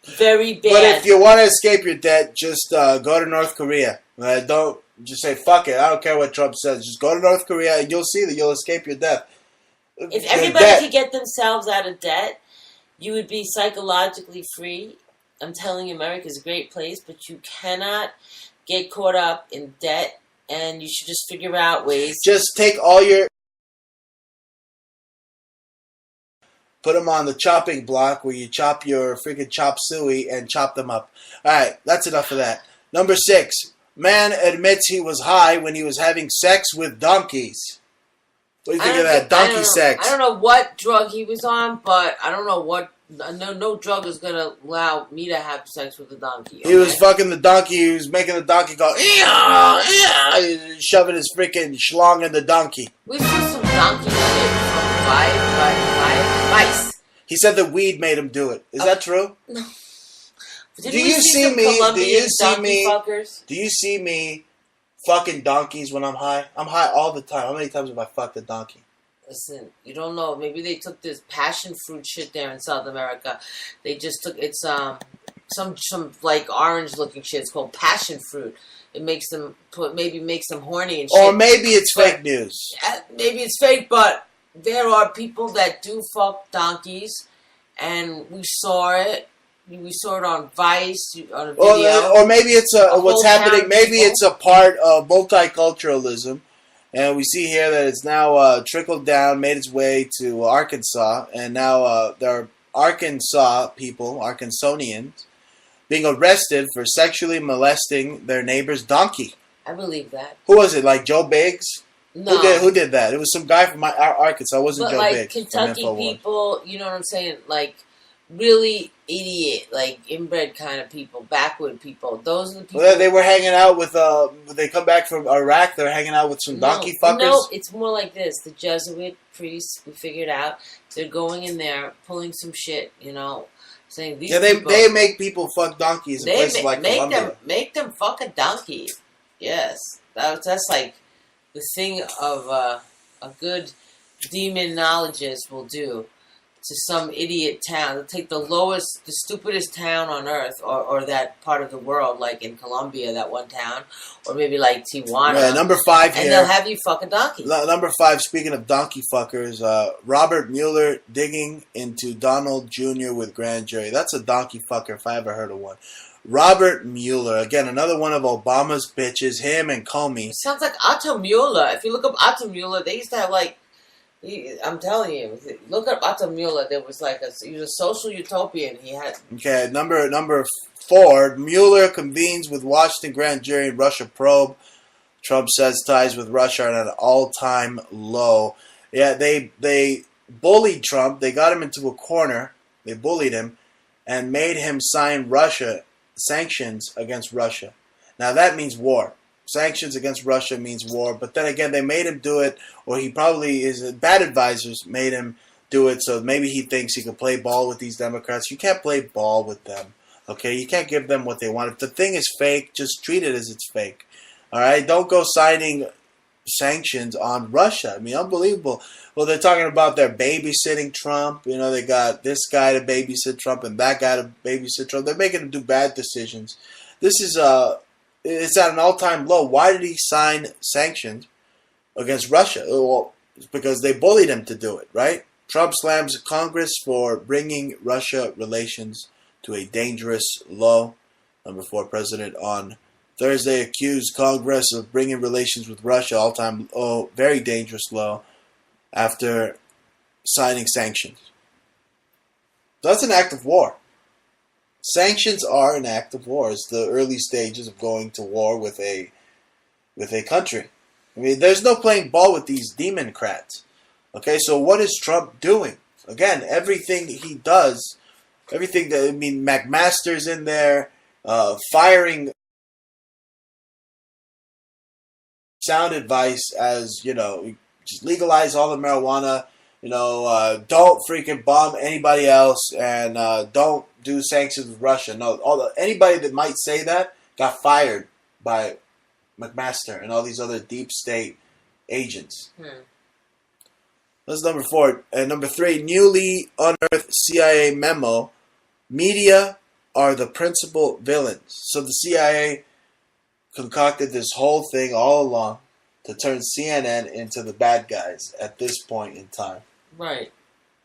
Speaker 8: very bad.
Speaker 5: But if you want to escape your debt, just go to North Korea. Don't just say, fuck it, I don't care what Trump says. Just go to North Korea and you'll see that you'll escape your debt.
Speaker 8: If everybody could get themselves out of debt, you would be psychologically free. I'm telling you, America's a great place, but you cannot get caught up in debt, and you should just figure out ways.
Speaker 5: Just take all your... Put them on the chopping block where you chop your freaking chop suey and chop them up. Alright, that's enough of that. Number 6. Man admits he was high when he was having sex with donkeys. What do you think of that? Donkey sex.
Speaker 8: I don't know what drug he was on, but I don't know what... No drug is going to allow me to have sex with a donkey. Okay?
Speaker 5: He was fucking the donkey. He was making the donkey go, shoving his freaking schlong in the donkey.
Speaker 8: We saw some donkey shit from Vice.
Speaker 5: He said the weed made him do it. Is that true?
Speaker 8: No.
Speaker 5: Do you see me fucking donkeys when I'm high? I'm high all the time. How many times have I fucked a donkey?
Speaker 8: Listen, you don't know. Maybe they took this passion fruit shit there in South America. They just took some like orange looking shit. It's called passion fruit. It makes them makes them horny and shit.
Speaker 5: Or maybe it's fake news.
Speaker 8: Maybe it's fake, but there are people that do fuck donkeys, and we saw it. We saw it on Vice, on a video.
Speaker 5: Or maybe it's what's happening. Maybe it's a part of multiculturalism. And we see here that it's now trickled down, made its way to Arkansas, and now there are Arkansas people, Arkansonians, being arrested for sexually molesting their neighbor's donkey.
Speaker 8: I believe that.
Speaker 5: Who was it? Like Joe Biggs?
Speaker 8: No.
Speaker 5: Who did that? It was some guy from Arkansas. It wasn't Joe Biggs.
Speaker 8: Kentucky people, you know what I'm saying? Like really idiot, like inbred kind of people, backward people. Those are the people.
Speaker 5: Well, they were hanging out with. They come back from Iraq. They're hanging out with some donkey fuckers.
Speaker 8: No, it's more like this. The Jesuit priests, we figured out, they're going in there, pulling some shit, saying these.
Speaker 5: Yeah, they make people fuck donkeys in places like Colombia.
Speaker 8: Make them fuck a donkey. Yes, that's like the thing of a good demonologist will do. to some idiot town. They'll take the stupidest town on earth, or that part of the world, like in Colombia, that one town, or maybe like Tijuana.
Speaker 5: Yeah, number 5 here.
Speaker 8: And they'll have you fuck a donkey.
Speaker 5: Number 5, speaking of donkey fuckers, Robert Mueller digging into Donald Jr. with grand jury. That's a donkey fucker if I ever heard of one. Robert Mueller, again, another one of Obama's bitches, him and Comey.
Speaker 8: It sounds like Otto Mueller. If you look up Otto Mueller, they used to have like, I'm telling you, look up Otto Mueller. There was like he was a social utopian. He had.
Speaker 5: Okay, number 4, Mueller convenes with Washington grand jury in Russia probe. Trump says ties with Russia are at an all-time low. Yeah, they bullied Trump. They got him into a corner. They bullied him and made him sign sanctions against Russia. Now that means war. Sanctions against Russia means war. But then again, they made him do it, or he probably bad advisors made him do it, so maybe he thinks he can play ball with these Democrats. You can't play ball with them, okay? You can't give them what they want. If the thing is fake, just treat it as it's fake, all right? Don't go signing sanctions on Russia. I mean, unbelievable. Well, they're talking about they're babysitting Trump. You know, they got this guy to babysit Trump and that guy to babysit Trump. They're making him do bad decisions. This is it's at an all-time low. Why did he sign sanctions against Russia? Well, it's because they bullied him to do it, right? Trump slams Congress for bringing Russia relations to a dangerous low. Number 4, President on Thursday accused Congress of bringing relations with Russia all-time low, very dangerous low, after signing sanctions. That's an act of war. Sanctions are an act of war. It's the early stages of going to war with a country. I mean, there's no playing ball with these Democrats. Okay, so what is Trump doing? Again, everything he does, McMaster's in there, firing sound advice as, just legalize all the marijuana, don't freaking bomb anybody else, and don't do sanctions with Russia. No, anybody that might say that got fired by McMaster and all these other deep state agents. That's number 4. And number 3, newly unearthed CIA memo. Media are the principal villains. So the CIA concocted this whole thing all along to turn CNN into the bad guys at this point in time.
Speaker 8: Right.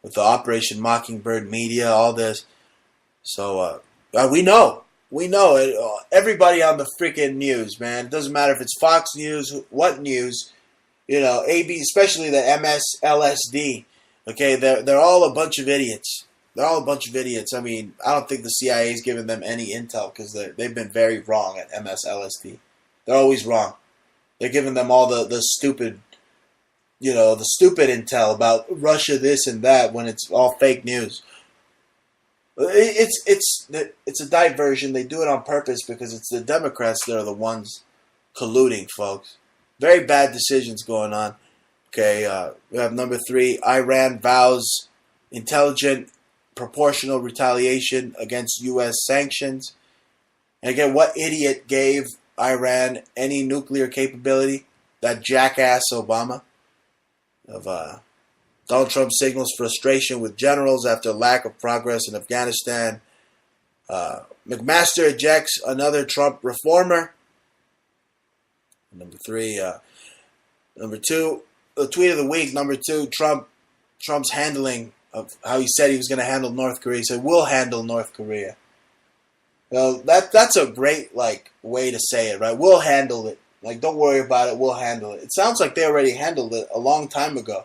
Speaker 5: With the Operation Mockingbird media, all this. So we know it. Everybody on the freaking news, man. It doesn't matter if it's Fox News, what news, AB, especially the MSLSD. Okay, they're all a bunch of idiots. They're all a bunch of idiots. I mean, I don't think the CIA's given them any intel because they've been very wrong at MSLSD. They're always wrong. They're giving them all the stupid, the stupid intel about Russia, this and that, when it's all fake news. It's a diversion. They do it on purpose because it's the Democrats that are the ones colluding, folks. Very bad decisions going on. Okay, we have number 3. Iran vows intelligent, proportional retaliation against U.S. sanctions. And again, what idiot gave Iran any nuclear capability? That jackass Obama. Donald Trump signals frustration with generals after lack of progress in Afghanistan. McMaster ejects another Trump reformer. Number 3. Number 2, the tweet of the week. Number 2, Trump's handling of how he said he was going to handle North Korea. He said, we'll handle North Korea. Well, that's a great way to say it, right? We'll handle it. Don't worry about it. We'll handle it. It sounds like they already handled it a long time ago.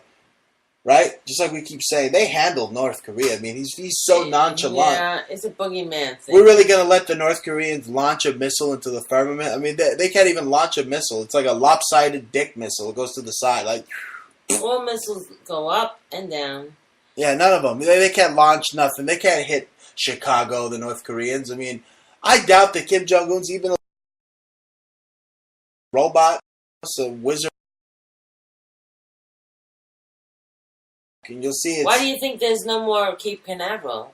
Speaker 5: Right? Just like we keep saying, they handled North Korea. I mean, he's so nonchalant.
Speaker 8: Yeah, it's a boogeyman thing.
Speaker 5: We're really going to let the North Koreans launch a missile into the firmament? I mean, they can't even launch a missile. It's like a lopsided dick missile. It goes to the side.
Speaker 8: All missiles go up and down.
Speaker 5: Yeah, none of them. They can't launch nothing. They can't hit Chicago, the North Koreans. I mean, I doubt that Kim Jong-un's even a robot. It's a wizard. And you'll see
Speaker 8: Why do you think there's no more Cape Canaveral?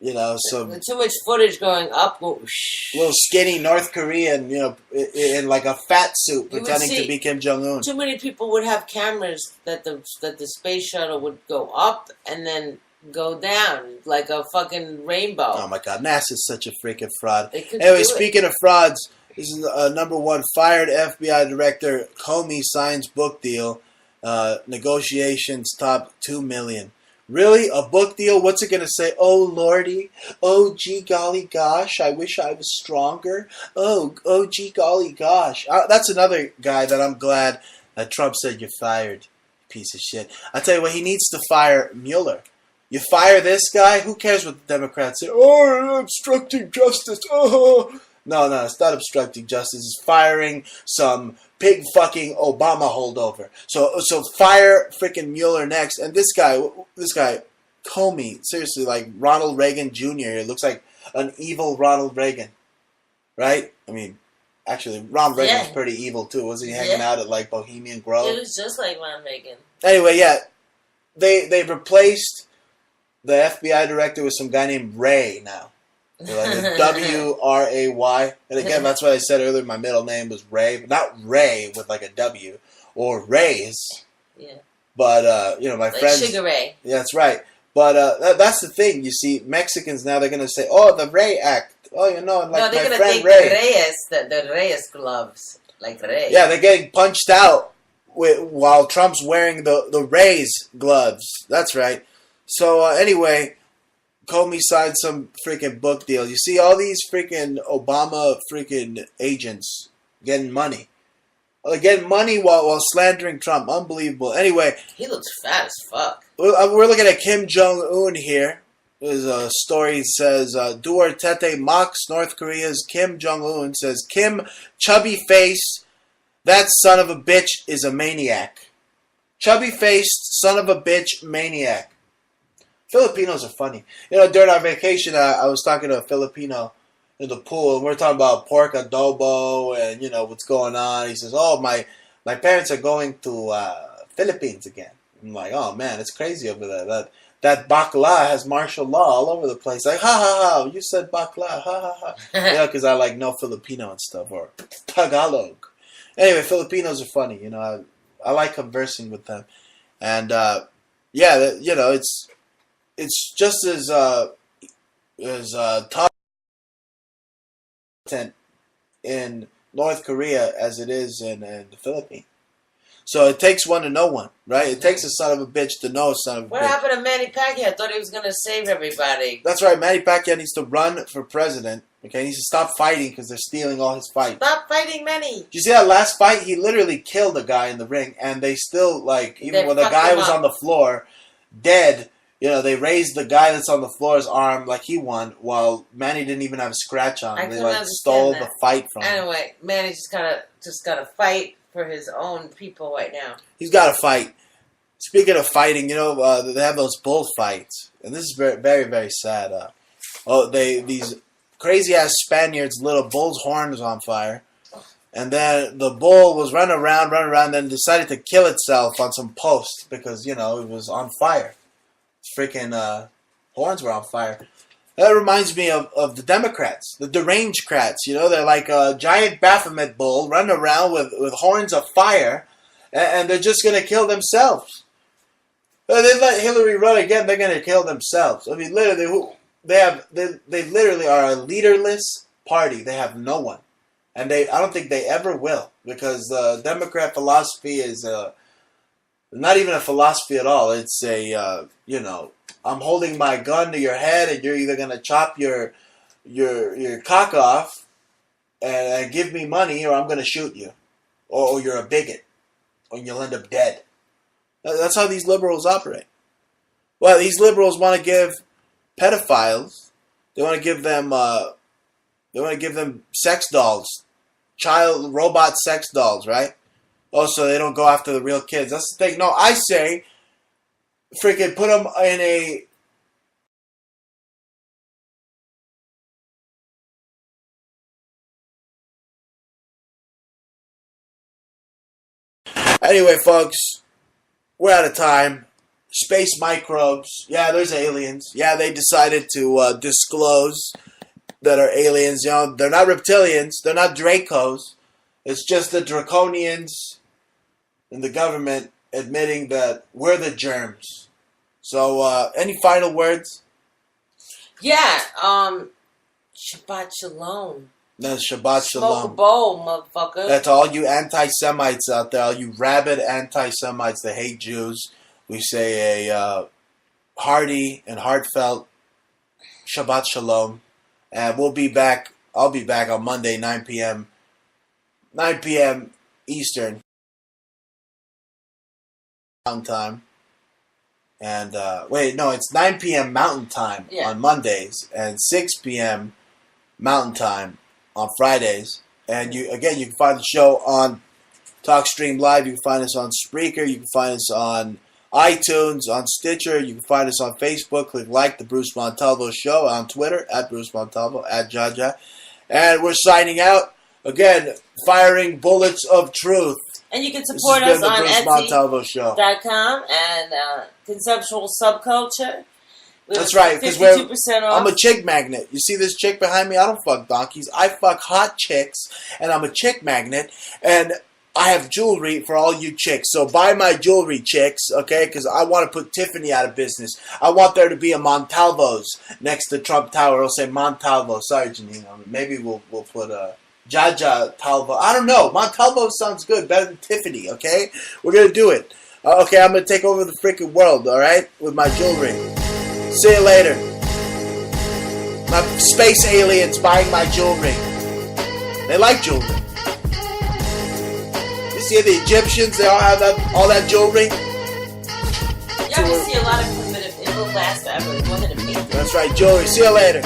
Speaker 5: You know, some
Speaker 8: Too much footage going up. Whoosh.
Speaker 5: little skinny North Korean, you know, in like a fat suit,
Speaker 8: You would
Speaker 5: pretending to
Speaker 8: see-
Speaker 5: be Kim Jong Un.
Speaker 8: Too many people would have cameras that the space shuttle would go up and then go down like a fucking rainbow.
Speaker 5: Oh my God, NASA's such a freaking fraud.
Speaker 8: They could
Speaker 5: Anyway,
Speaker 8: do
Speaker 5: speaking of frauds, this is number one. Fired FBI director Comey signs book deal. Negotiations top $2 million. Really, a book deal? What's it gonna say? Oh lordy, oh gee golly gosh, I wish I was stronger. Oh gee golly gosh. That's another guy that I'm glad that Trump said you're fired, piece of shit. I tell you what, he needs to fire Mueller. You fire this guy, who cares what the Democrats say? Oh, obstructing justice. Oh. No, it's not obstructing justice. It's firing some pig fucking Obama holdover. So fire freaking Mueller next. And this guy, Comey, seriously, like Ronald Reagan Jr. It looks like an evil Ronald Reagan, right? I mean, actually, Ronald Reagan was pretty evil too. Wasn't he hanging out at like Bohemian Grove?
Speaker 8: It was just like Ron Reagan.
Speaker 5: Anyway, yeah, they replaced the FBI director with some guy named Ray now. Like W-R-A-Y. And again, that's what I said earlier. My middle name was Ray. But not Ray with like a W. Or Rays.
Speaker 8: Yeah.
Speaker 5: But, my
Speaker 8: like
Speaker 5: friends...
Speaker 8: Sugar Ray.
Speaker 5: Yeah, that's right. But that's the thing. You see, Mexicans now, they're going to say, oh, the Ray Act. Oh, like
Speaker 8: no, they're
Speaker 5: my
Speaker 8: gonna
Speaker 5: friend
Speaker 8: take
Speaker 5: Ray.
Speaker 8: the Reyes gloves. Like Ray.
Speaker 5: Yeah, they're getting punched out while Trump's wearing the Rays gloves. That's right. So, anyway... Comey signed some freaking book deal. You see all these freaking Obama freaking agents getting money. Getting money while slandering Trump. Unbelievable. Anyway.
Speaker 8: He looks fat as fuck.
Speaker 5: We're looking at Kim Jong-un here. There's a story that says, Duterte mocks North Korea's Kim Jong-un. Says, Kim, chubby face, that son of a bitch is a maniac. Chubby-faced son of a bitch maniac. Filipinos are funny. During our vacation, I was talking to a Filipino in the pool, and we're talking about pork adobo and, what's going on. He says, oh, my parents are going to Philippines again. I'm like, oh, man, it's crazy over there. That bakla has martial law all over the place. Like, ha, ha, ha, you said bakla, ha, ha, ha. Because I know Filipino and stuff, or Tagalog. Anyway, Filipinos are funny. I like conversing with them. And, it's just as tough in North Korea as it is in the Philippines. So it takes one to know one, right? It takes a son of a bitch to know a son of a bitch.
Speaker 8: What happened to Manny Pacquiao? I thought he was going to save everybody.
Speaker 5: That's right. Manny Pacquiao needs to run for president. Okay, he needs to stop fighting because they're stealing all his fights.
Speaker 8: Stop fighting Manny.
Speaker 5: Did you see that last fight? He literally killed a guy in the ring, and they still, even when the guy was on the floor, dead, they raised the guy that's on the floor's arm like he won, while Manny didn't even have a scratch on him. They stole the fight from him.
Speaker 8: Anyway, Manny's just gotta fight for his own people right now.
Speaker 5: He's got to fight. Speaking of fighting, they have those bull fights, and this is very, very, very sad. These crazy ass Spaniards lit a bull's horns on fire, and then the bull was running around, then decided to kill itself on some post because it was on fire. Freaking horns were on fire. That reminds me of the Democrats, the deranged crats. They're like a giant Baphomet bull running around with horns of fire, and they're just going to kill themselves. They let Hillary run again, they're going to kill themselves. I mean, literally, they literally are a leaderless party. They have no one, and I don't think they ever will, because the Democrat philosophy is not even a philosophy at all. It's a, I'm holding my gun to your head, and you're either going to chop your cock off and give me money, or I'm going to shoot you. Or you're a bigot. Or you'll end up dead. That's how these liberals operate. Well, these liberals want to give pedophiles, they want to give them sex dolls. Child robot sex dolls, right? Oh, so they don't go after the real kids. That's the thing. No, I say, freaking put them in a... Anyway, folks, we're out of time. space microbes. Yeah, there's aliens. Yeah, they decided to disclose that are aliens. You know, they're not reptilians. They're not Dracos. It's just the Draconians in the government admitting that we're the germs. So, any final words?
Speaker 8: Yeah, Shabbat Shalom.
Speaker 5: No, Shabbat Shalom.
Speaker 8: Smoke a bowl, motherfucker.
Speaker 5: That's all you anti-Semites out there, all you rabid anti-Semites that hate Jews. We say a hearty and heartfelt Shabbat Shalom. And we'll be back. I'll be back on Monday, 9 p.m. 9 p.m. Eastern Mountain Time. And, it's 9 p.m. Mountain Time on Mondays and 6 p.m. Mountain Time on Fridays. And you can find the show on TalkStream Live. You can find us on Spreaker. You can find us on iTunes, on Stitcher. You can find us on Facebook. Click like the Bruce Montalvo Show. On Twitter, at Bruce Montalvo, at Jaja. And we're signing out. Again, firing bullets of truth.
Speaker 8: And you can support us on
Speaker 5: Etsy.com
Speaker 8: and Conceptual Subculture.
Speaker 5: That's right, because I'm a chick magnet. You see this chick behind me? I don't fuck donkeys. I fuck hot chicks, and I'm a chick magnet, and I have jewelry for all you chicks. So buy my jewelry, chicks, okay? Because I want to put Tiffany out of business. I want there to be a Montalvo's next to Trump Tower. It'll say Montalvo. Sorry, Janine. Maybe we'll put a Jaja Talvo. I don't know. Montalvo sounds good. Better than Tiffany, okay? We're going to do it. Okay, I'm going to take over the freaking world, all right? With my jewelry. See you later. My space aliens buying my jewelry. They like jewelry. You see the Egyptians, they all have all that jewelry?
Speaker 8: Yeah, we see a lot of primitive. It will last forever. It's one of the pieces.
Speaker 5: That's right, jewelry. See you later.